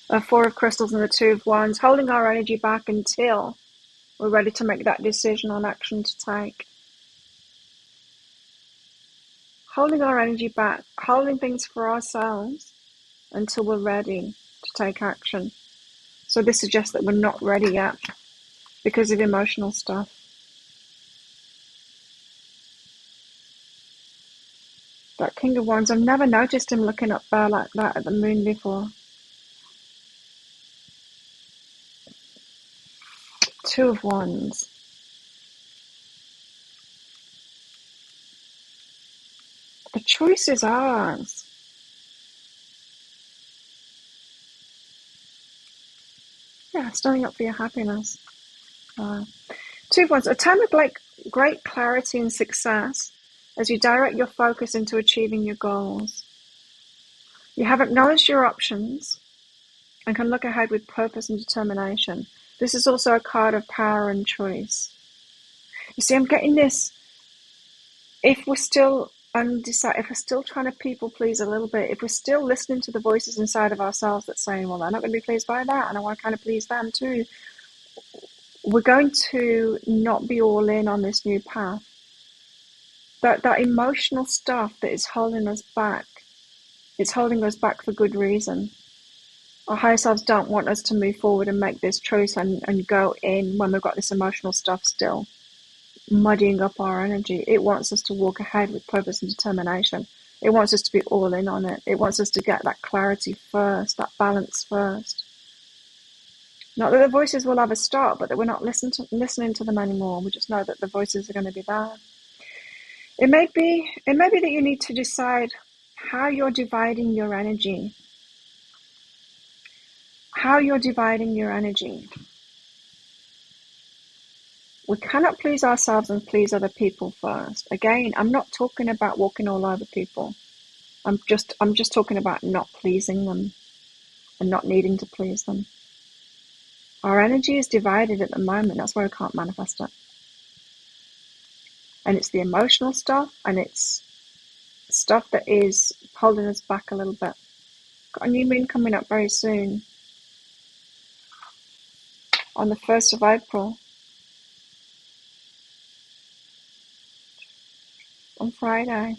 Speaker 1: A Four of Crystals and the Two of Wands, holding our energy back until we're ready to make that decision on action to take. Holding our energy back, holding things for ourselves until we're ready to take action. So this suggests that we're not ready yet because of emotional stuff. That King of Wands, I've never noticed him looking up there like that at the moon before. Two of Wands. The choice is ours. Yeah, standing up for your happiness. Two of Wands, a time of great clarity and success as you direct your focus into achieving your goals. You have acknowledged your options and can look ahead with purpose and determination. This is also a card of power and choice. You see, I'm getting this, if we're still undecided, if we're still trying to people please a little bit, if we're still listening to the voices inside of ourselves that say, well, they're not going to be pleased by that, and I want to kind of please them too, we're going to not be all in on this new path. That emotional stuff that is holding us back, it's holding us back for good reason. Our higher selves don't want us to move forward and make this choice and go in when we've got this emotional stuff still muddying up our energy. It wants us to walk ahead with purpose and determination. It wants us to be all in on it. It wants us to get that clarity first, that balance first. Not that the voices will ever stop, but that we're not listening to them anymore. We just know that the voices are going to be there. It may be that you need to decide how you're dividing your energy. How you're dividing your energy. We cannot please ourselves and please other people first. Again, I'm not talking about walking all over people. I'm just talking about not pleasing them and not needing to please them. Our energy is divided at the moment. That's why we can't manifest it. And it's the emotional stuff, and it's stuff that is holding us back a little bit. Got a new moon coming up very soon. On the 1st of April. On Friday.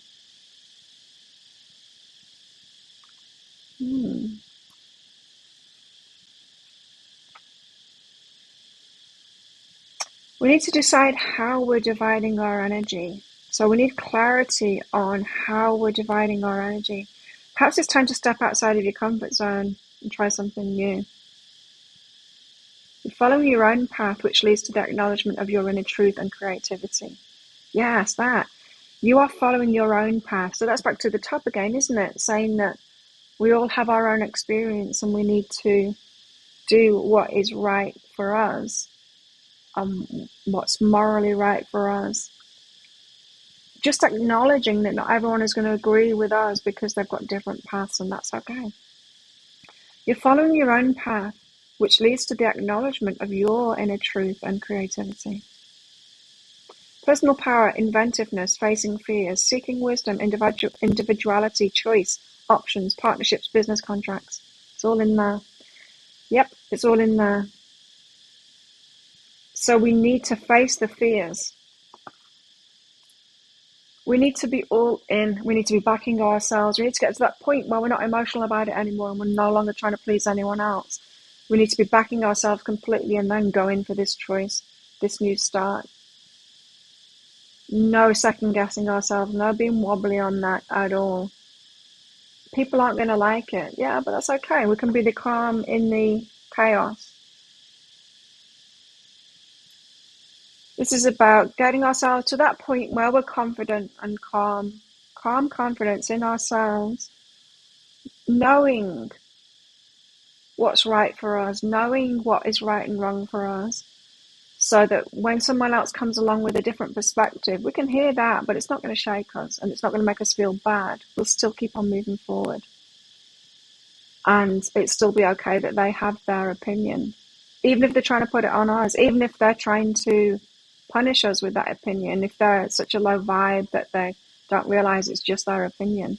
Speaker 1: We need to decide how we're dividing our energy. So we need clarity on how we're dividing our energy. Perhaps it's time to step outside of your comfort zone and try something new. You're following your own path, which leads to the acknowledgement of your inner truth and creativity. Yes, that. You are following your own path. So that's back to the top again, isn't it? Saying that we all have our own experience and we need to do what is right for us. What's morally right for us. Just acknowledging that not everyone is going to agree with us because they've got different paths, and that's okay. You're following your own path, which leads to the acknowledgement of your inner truth and creativity. Personal power, inventiveness, facing fears, seeking wisdom, individuality, choice, options, partnerships, business contracts. It's all in there. Yep, it's all in there. So we need to face the fears. We need to be all in. We need to be backing ourselves. We need to get to that point where we're not emotional about it anymore and we're no longer trying to please anyone else. We need to be backing ourselves completely and then go in for this choice, this new start. No second guessing ourselves, no being wobbly on that at all. People aren't going to like it. Yeah, but that's okay. We can be the calm in the chaos. This is about getting ourselves to that point where we're confident and calm confidence in ourselves, knowing what's right for us, knowing what is right and wrong for us, so that when someone else comes along with a different perspective, we can hear that, but it's not going to shake us and it's not going to make us feel bad. We'll still keep on moving forward. And it'd still be okay that they have their opinion, even if they're trying to put it on us, even if they're trying to punish us with that opinion, if they're at such a low vibe that they don't realize it's just their opinion.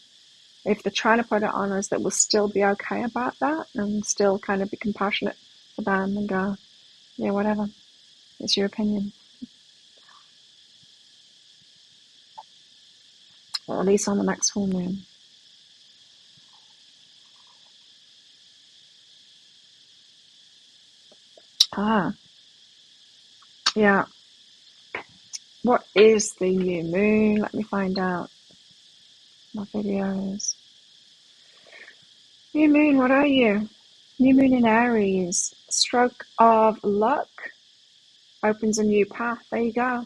Speaker 1: If they're trying to put it on us, that we'll still be okay about that and still kind of be compassionate for them and go, yeah, whatever, it's your opinion. Or at least on the next full moon. Yeah. What is the new moon? Let me find out. My videos. New moon, what are you? New moon in Aries. Stroke of luck. Opens a new path. There you go.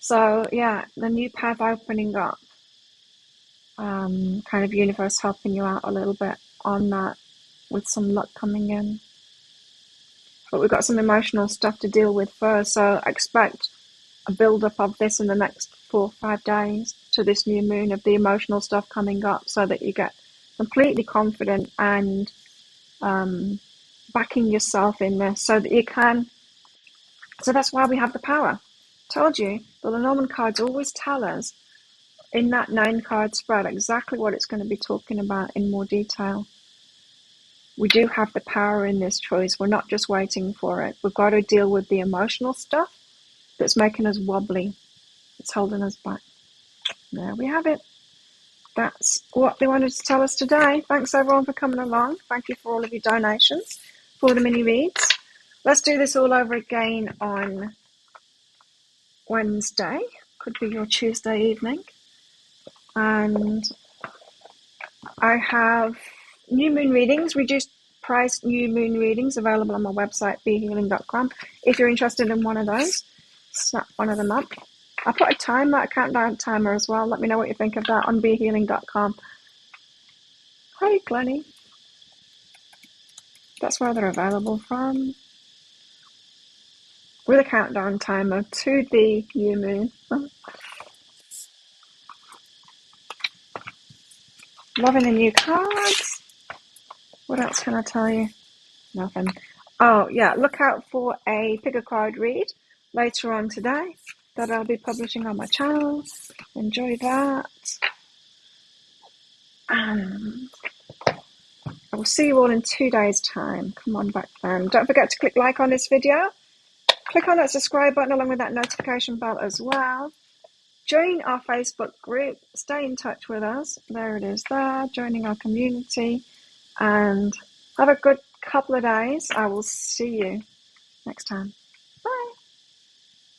Speaker 1: So, yeah, the new path opening up. Kind of universe helping you out a little bit on that with some luck coming in. But we've got some emotional stuff to deal with first, so expect a build-up of this in the next 4 or 5 days to this new moon, of the emotional stuff coming up, so that you get completely confident and backing yourself in this, so that you can. So that's why we have the power. Told you, the Lenormand cards always tell us in that 9-card spread exactly what it's going to be talking about in more detail. We do have the power in this choice. We're not just waiting for it. We've got to deal with the emotional stuff that's making us wobbly. It's holding us back. There we have it. That's what they wanted to tell us today. Thanks everyone for coming along. Thank you for all of your donations for the mini reads. Let's do this all over again on Wednesday. Could be your Tuesday evening. And I have new moon readings, reduced price new moon readings available on my website, behealing.com. If you're interested in one of those, snap one of them up. I put a countdown timer as well. Let me know what you think of that on behealing.com. Hi, Glennie. That's where they're available from. With a countdown timer to the new moon. Loving the new cards. What else can I tell you? Nothing. Oh, yeah, look out for a pick a card read later on today that I'll be publishing on my channel. Enjoy that. And I will see you all in 2 days' time. Come on back then. Don't forget to click like on this video. Click on that subscribe button along with that notification bell as well. Join our Facebook group. Stay in touch with us. There it is there. Joining our community. And have a good couple of days. I will see you next time.